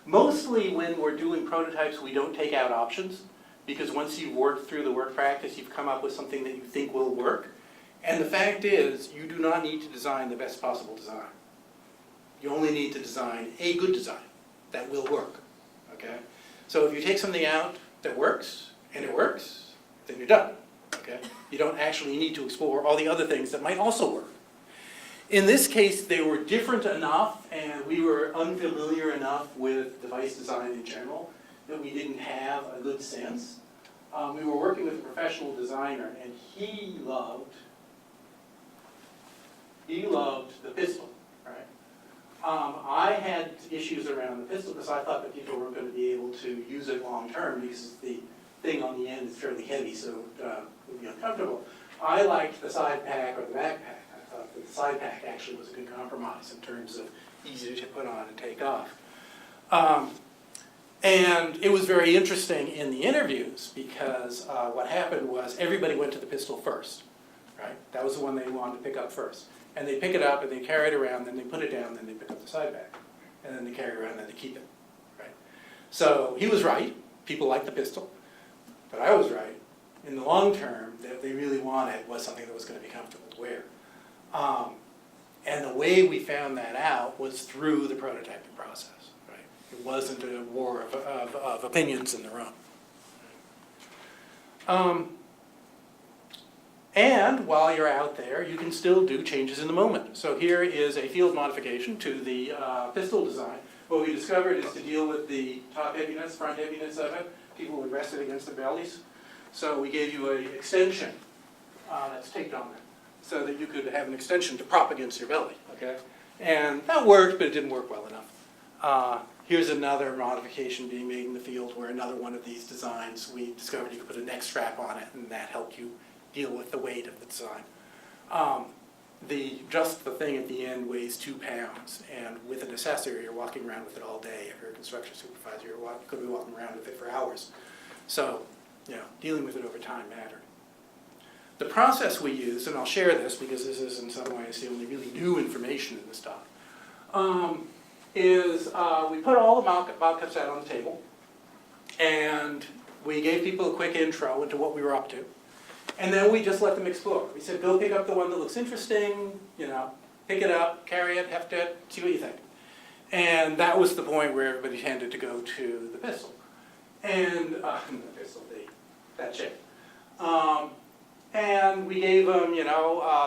Mostly when we're doing prototypes, we don't take out options, because once you've worked through the work practice, you've come up with something that you think will work. And the fact is, you do not need to design the best possible design. You only need to design a good design that will work, okay? So if you take something out that works, and it works, then you're done, okay? You don't actually need to explore all the other things that might also work. In this case, they were different enough, and we were unfamiliar enough with device design in general that we didn't have a good sense. We were working with a professional designer, and he loved the pistol, right? I had issues around the pistol because I thought that people were going to be able to use it long term because the thing on the end is fairly heavy, so it would be uncomfortable. I liked the side pack or the backpack. I thought that the side pack actually was a good compromise in terms of easy to put on and take off. And it was very interesting in the interviews because what happened was everybody went to the pistol first, right? That was the one they wanted to pick up first. And they pick it up and they carry it around, then they put it down, then they pick up the side pack. And then they carry it around, then they keep it, right? So he was right. People like the pistol. But I was right. In the long term, that they really wanted was something that was going to be comfortable to wear. And the way we found that out was through the prototyping process, right? It wasn't a war of opinions in the room. And while you're out there, you can still do changes in the moment. So here is a field modification to the pistol design. What we discovered is to deal with the top heaviness, front heaviness of it. People would rest it against their bellies. So we gave you an extension that's taped on there so that you could have an extension to prop against your belly, okay? And that worked, but it didn't work well enough. Here's another modification being made in the field where another one of these designs, we discovered you could put a neck strap on it, and that helped you deal with the weight of the design. just the thing at the end weighs 2 pounds, and with an assessor, you're walking around with it all day. If you're a construction supervisor, you could be walking around with it for hours. So, dealing with it over time mattered. The process we used, and I'll share this because this is in some ways the only really new information in this talk, is we put all the mock-ups out on the table, and we gave people a quick intro into what we were up to. And then we just let them explore. We said, go pick up the one that looks interesting, pick it up, carry it, heft it, see what you think. And that was the point where everybody tended to go to the pistol. And, that chip. And we gave them,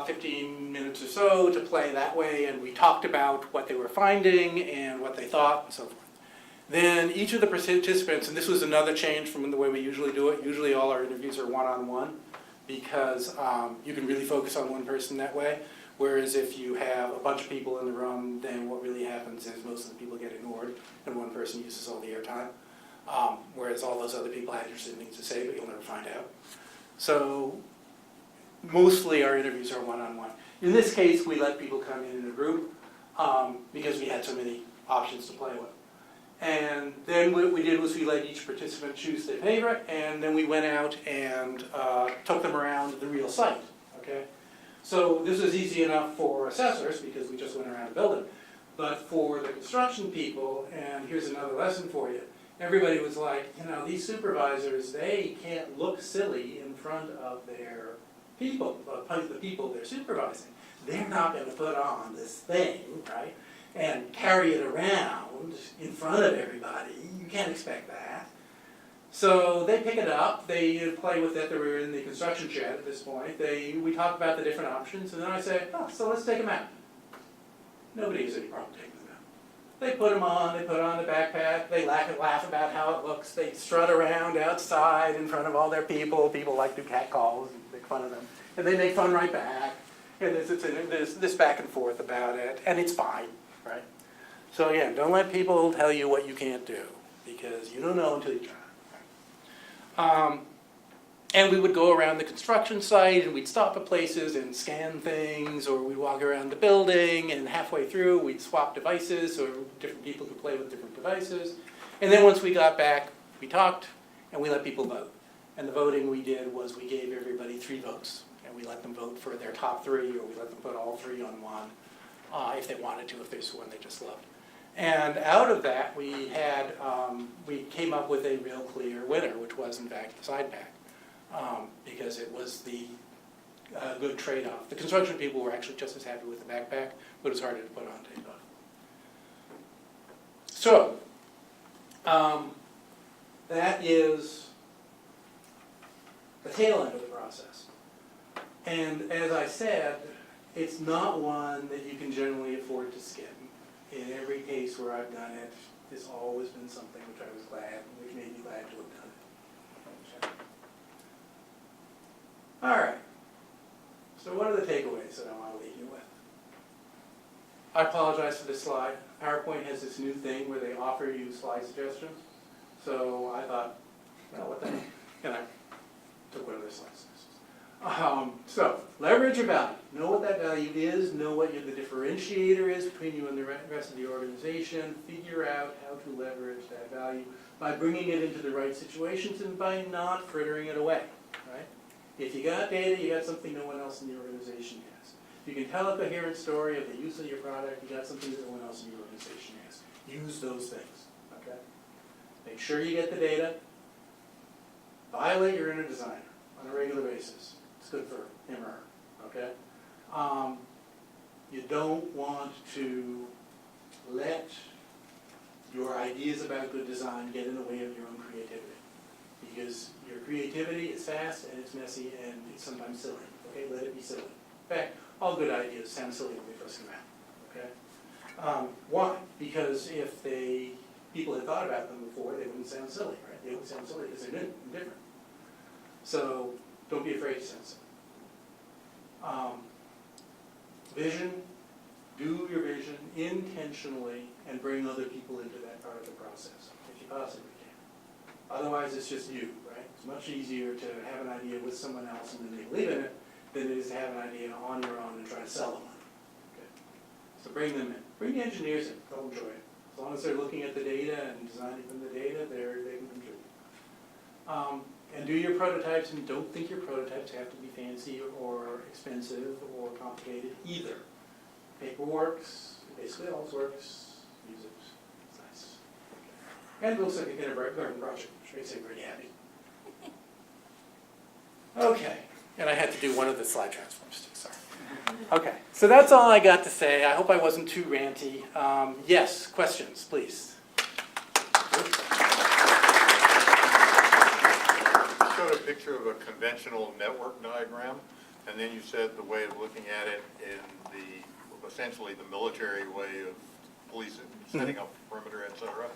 15 minutes or so to play that way, and we talked about what they were finding and what they thought and so forth. Then each of the participants, and this was another change from the way we usually do it, usually all our interviews are one-on-one, because you can really focus on one person that way. Whereas if you have a bunch of people in the room, then what really happens is most of the people get ignored, and one person uses all the airtime. Whereas all those other people had interesting things to say, but you'll never find out. So mostly our interviews are one-on-one. In this case, we let people come in a group because we had so many options to play with. And then what we did was we let each participant choose their favorite, and then we went out and took them around the real site, okay? So this was easy enough for assessors because we just went around the building. But for the construction people, and here's another lesson for you, everybody was like, these supervisors, they can't look silly in front of their people, the people they're supervising. They're not going to put on this thing, right? And carry it around in front of everybody. You can't expect that. So they pick it up, they play with it. They were in the construction shed at this point. We talk about the different options, and then I say, so let's take them out. Nobody has any problem taking them out. They put them on, they put on the backpack, they laugh about how it looks, they strut around outside in front of all their people. People like do cat calls and make fun of them. And they make fun right back. And there's this back and forth about it, and it's fine. Right? So again, don't let people tell you what you can't do, because you don't know until you try. And we would go around the construction site, and we'd stop at places and scan things, or we'd walk around the building, and halfway through we'd swap devices, so different people could play with different devices. And then once we got back, we talked, and we let people vote. And the voting we did was we gave everybody 3 votes, and we let them vote for their top 3, or we let them put all 3 on one. If they wanted to, if there's one they just loved. And out of that, we came up with a real clear winner, which was, in fact, the side pack, because it was the good trade-off. The construction people were actually just as happy with the backpack, but it was harder to put on take off. So, that is the tail end of the process. And as I said, it's not one that you can generally afford to skim. In every case where I've done it, it's always been something which made me glad to have done it. All right. So what are the takeaways that I want to leave you with? I apologize for this slide. PowerPoint has this new thing where they offer you slide suggestions. So I thought, what the heck? And I took one of their slides. So, leverage your value. Know what that value is, know what the differentiator is between you and the rest of the organization, figure out how to leverage that value by bringing it into the right situations and by not frittering it away, right? If you got data, you got something no one else in the organization has. If you can tell a coherent story of the use of your product, you got something that no one else in your organization has. Use those things, okay? Make sure you get the data. Violate your inner designer on a regular basis. It's good for him or her, okay? You don't want to let your ideas about good design get in the way of your own creativity, because your creativity is fast and it's messy and it's sometimes silly, okay? Let it be silly. In fact, all good ideas sound silly when they first come out, okay? Why? Because if people had thought about them before, they wouldn't sound silly, right? They wouldn't sound silly because they're new and different. So, don't be afraid to sense it. Vision, do your vision intentionally and bring other people into that part of the process, if you possibly can. Otherwise, it's just you, right? It's much easier to have an idea with someone else and then they believe in it than it is to have an idea on your own and try to sell them on it. Okay. So bring them in. Bring the engineers in. They'll enjoy it. As long as they're looking at the data and designing from the data, they can contribute. And do your prototypes, and don't think your prototypes have to be fancy or expensive or complicated either. Paper works, it basically always works. Use it. It's nice. Okay. And it looks like a kindergarten project, which makes everybody happy. Okay, and I had to do one of the slide transforms too, sorry. Okay, so that's all I got to say. I hope I wasn't too ranty. Yes, questions, please. You showed a picture of a conventional network diagram, and then you said the way of looking at it in the, essentially the military way of policing, setting up perimeter, et cetera.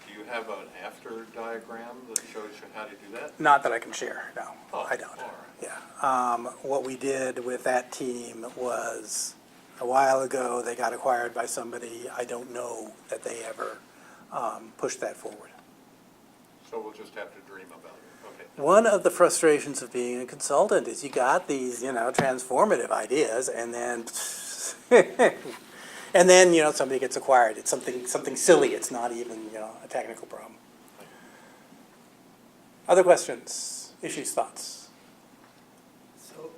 Do you have an after diagram that shows you how to do that? Not that I can share, no, Oh, I don't. all right. Yeah. What we did with that team was, a while ago, they got acquired by somebody. I don't know that they ever pushed that forward. So we'll just have to dream about it. Okay. One of the frustrations of being a consultant is you got these, transformative ideas, and then, somebody gets acquired. It's something silly. It's not even, a technical problem. Other questions, issues, thoughts? So,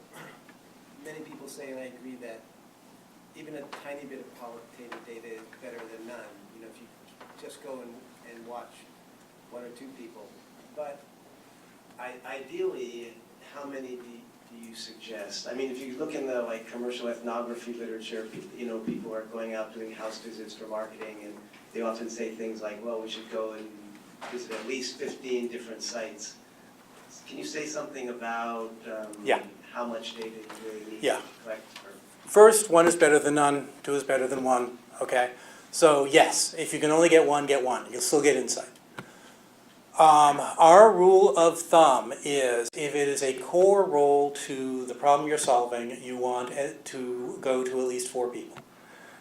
many people say, and I agree, that even a tiny bit of qualitative data is better than none. If you just go and watch one or two people. But ideally, how many do you suggest? I mean, if you look in the commercial ethnography literature, people are going out doing house visits for marketing, and they often say things like, well, we should go and visit at least 15 different sites. Can you say something about how much data you really need to collect? First, one is better than none, two is better than one, okay? So yes, if you can only get one, you'll still get insight. Our rule of thumb is if it is a core role to the problem you're solving, you want it to go to at least 4 people.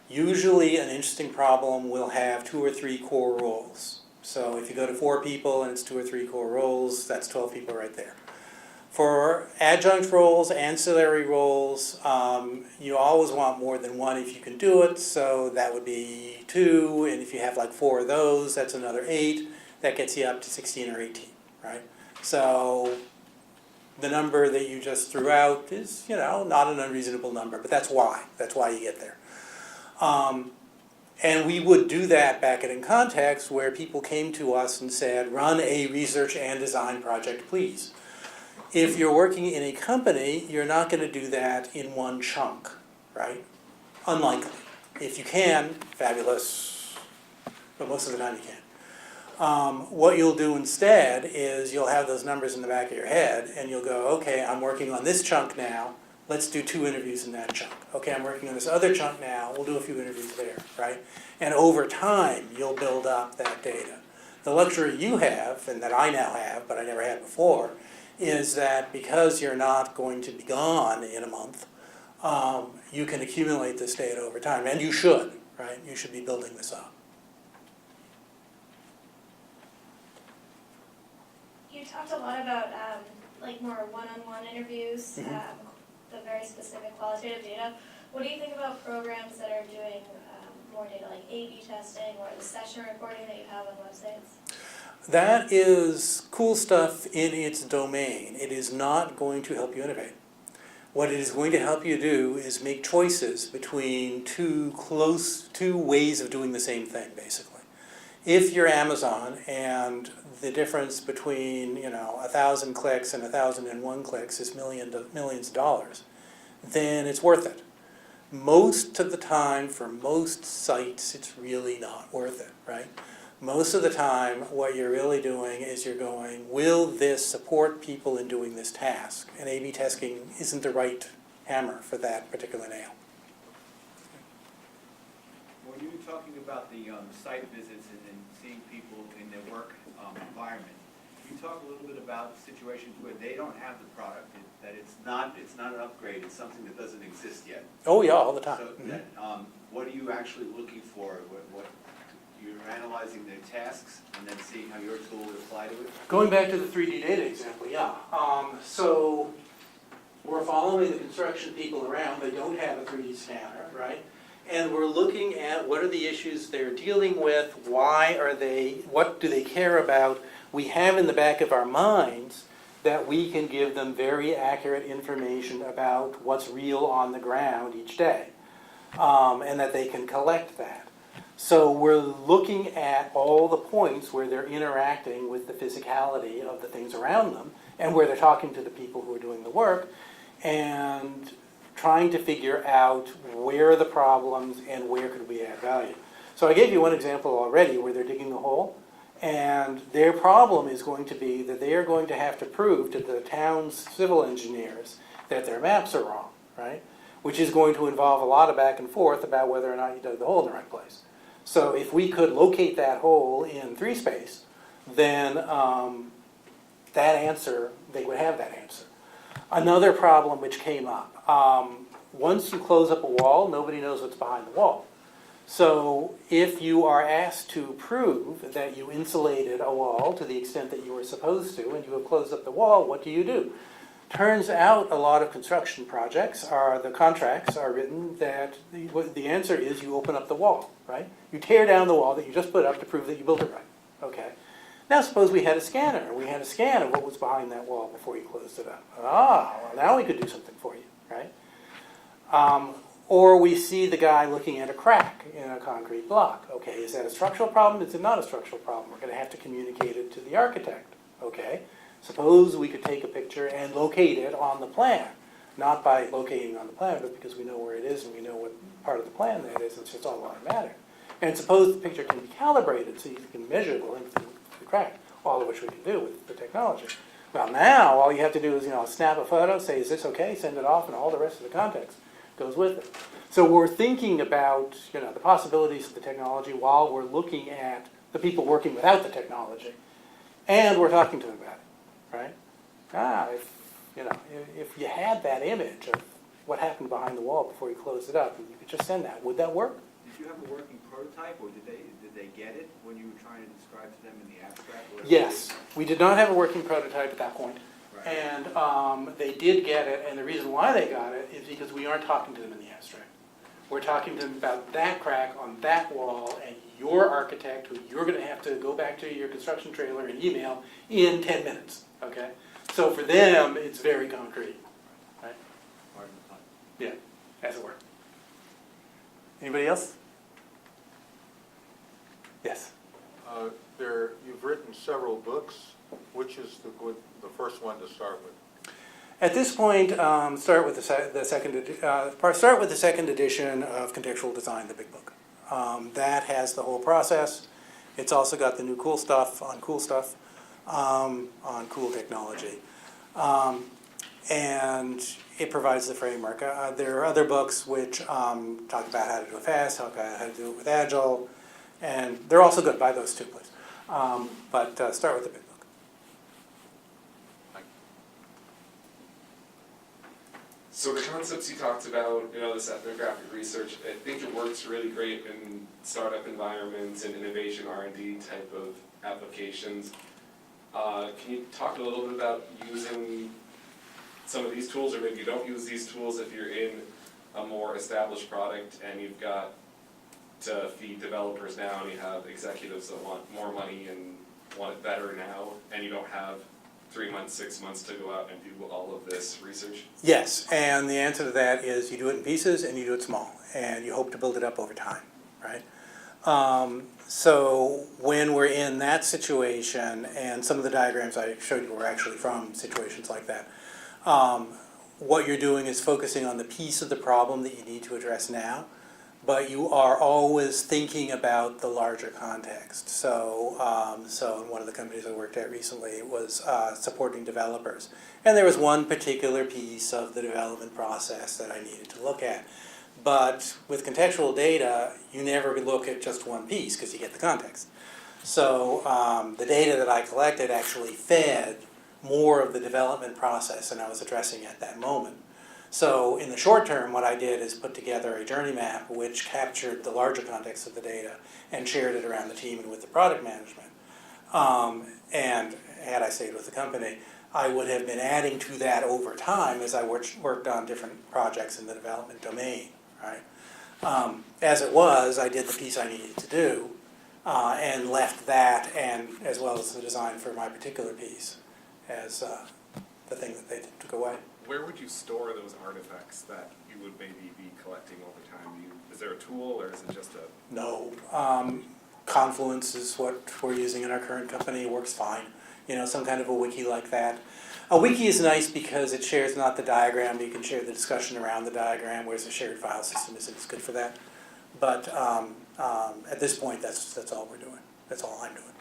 Usually an interesting problem will have 2 or 3 core roles. So if you go to 4 people and it's 2 or 3 core roles, that's 12 people right there. For adjunct roles, ancillary roles, you always want more than 1 if you can do it, so that would be 2, and if you have 4 of those, that's another 8. That gets you up to 16 or 18, right? So the number that you just threw out is, not an unreasonable number, but that's why you get there. And we would do that back at In Context, where people came to us and said, run a research and design project, please. If you're working in a company, you're not going to do that in one chunk, right? Unlikely. If you can, fabulous, but most of the time you can't. What you'll do instead is you'll have those numbers in the back of your head, and you'll go, okay, I'm working on this chunk now. Let's do 2 interviews in that chunk. Okay, I'm working on this other chunk now. We'll do a few interviews there, right? And over time, you'll build up that data. The luxury you have, and that I now have, but I never had before, is that because you're not going to be gone in a month, you can accumulate this data over time, and you should, right? You should be building this up. You talked a lot about more one-on-one interviews, the very specific qualitative data. What do you think about programs that are doing more data, like A/B testing or the session reporting that you have on websites? That is cool stuff in its domain. It is not going to help you innovate. What it is going to help you do is make choices between two ways of doing the same thing, basically. If you're Amazon and the difference between 1,000 clicks and 1,001 clicks is millions of dollars, then it's worth it. Most of the time, for most sites, it's really not worth it, right? Most of the time, what you're really doing is you're going, will this support people in doing this task? And A/B testing isn't the right hammer for that particular nail. When you were talking about the site visits and seeing people in their work environment, can you talk a little bit about situations where they don't have the product, that it's not an upgrade, it's something that doesn't exist yet? Oh yeah, all the time. So that, what are you actually looking for? What you're analyzing their tasks and then seeing how your tool would apply to it? Going back to the 3D data example, yeah. So We're following the construction people around, they don't have a 3D scanner, right? And we're looking at what are the issues they're dealing with, what do they care about. We have in the back of our minds that we can give them very accurate information about what's real on the ground each day, and that they can collect that. So we're looking at all the points where they're interacting with the physicality of the things around them, and where they're talking to the people who are doing the work, and trying to figure out where are the problems and where could we add value. So I gave you one example already where they're digging the hole, and their problem is going to be that they are going to have to prove to the town's civil engineers that their maps are wrong, right? Which is going to involve a lot of back and forth about whether or not you dug the hole in the right place. So if we could locate that hole in 3-space, then that answer, they would have that answer. Another problem which came up, once you close up a wall, nobody knows what's behind the wall. So if you are asked to prove that you insulated a wall to the extent that you were supposed to, and you have closed up the wall, what do? Turns out a lot of construction projects, the contracts are written that the answer is you open up the wall, right? You tear down the wall that you just put up to prove that you built it right, okay? Now suppose we had a scanner, and we had a scan of what was behind that wall before you closed it up. Well now we could do something for you, right? Or we see the guy looking at a crack in a concrete block. Okay, is that a structural problem? Is it not a structural problem? We're going to have to communicate it to the architect, okay? Suppose we could take a picture and locate it on the plan. Not by locating on the plan, but because we know where it is and we know what part of the plan that is, it's just all automatic. And suppose the picture can be calibrated so you can measure the length of the crack, all of which we can do with the technology. Well now, all you have to do is snap a photo, say is this okay, send it off, and all the rest of the context goes with it. So we're thinking about the possibilities of the technology while we're looking at the people working without the technology. And we're talking to them about it, right? If you had that image of what happened behind the wall before you closed it up, and you could just send that, would that work? Did you have a working prototype, or did they get it when you were trying to describe to them in the abstract? Or Yes, we did not have a working prototype at that point. Right. And they did get it, and the reason why they got it is because we aren't talking to them in the abstract. We're talking to them about that crack on that wall, and your architect, who you're going to have to go back to your construction trailer and email in 10 minutes, okay? So for them, it's very concrete, right? Pardon the pun. Yeah, as it were. Anybody else? Yes. You've written several books. Which is the first one to start with? At this point, start with the second edition of Contextual Design, the big book. That has the whole process. It's also got the new cool stuff on cool technology. And it provides the framework. There are other books which talk about how to do it fast, talk about how to do it with Agile, and they're also good. Buy those too, please. But start with the big book. So the concepts you talked about, this ethnographic research, I think it works really great in startup environments and innovation R&D type of applications. Can you talk a little bit about using some of these tools, or maybe you don't use these tools if you're in a more established product and you've got to feed developers now and you have executives that want more money and want it better now, and you don't have 3 months, 6 months to go out and do all of this research? Yes, and the answer to that is you do it in pieces and you do it small, and you hope to build it up over time, right? So when we're in that situation, and some of the diagrams I showed you were actually from situations like that, what you're doing is focusing on the piece of the problem that you need to address now, but you are always thinking about the larger context. So in one of the companies I worked at recently was supporting developers. And there was one particular piece of the development process that I needed to look at. But with contextual data, you never look at just one piece because you get the context. So the data that I collected actually fed more of the development process than I was addressing at that moment. So in the short term, what I did is put together a journey map which captured the larger context of the data and shared it around the team and with the product management. And had I stayed with the company, I would have been adding to that over time as I worked on different projects in the development domain, right? As it was, I did the piece I needed to do, and left that, and as well as the design for my particular piece, as the thing that they took away. Where would you store those artifacts that you would maybe be collecting over time? Is there a tool, or is it just a? No. Confluence is what we're using in our current company. It works fine. You know, some kind of a wiki like that. A wiki is nice because it shares not the diagram, but you can share the discussion around the diagram, whereas a shared file system isn't as good for that. But at this point, that's all we're doing. That's all I'm doing.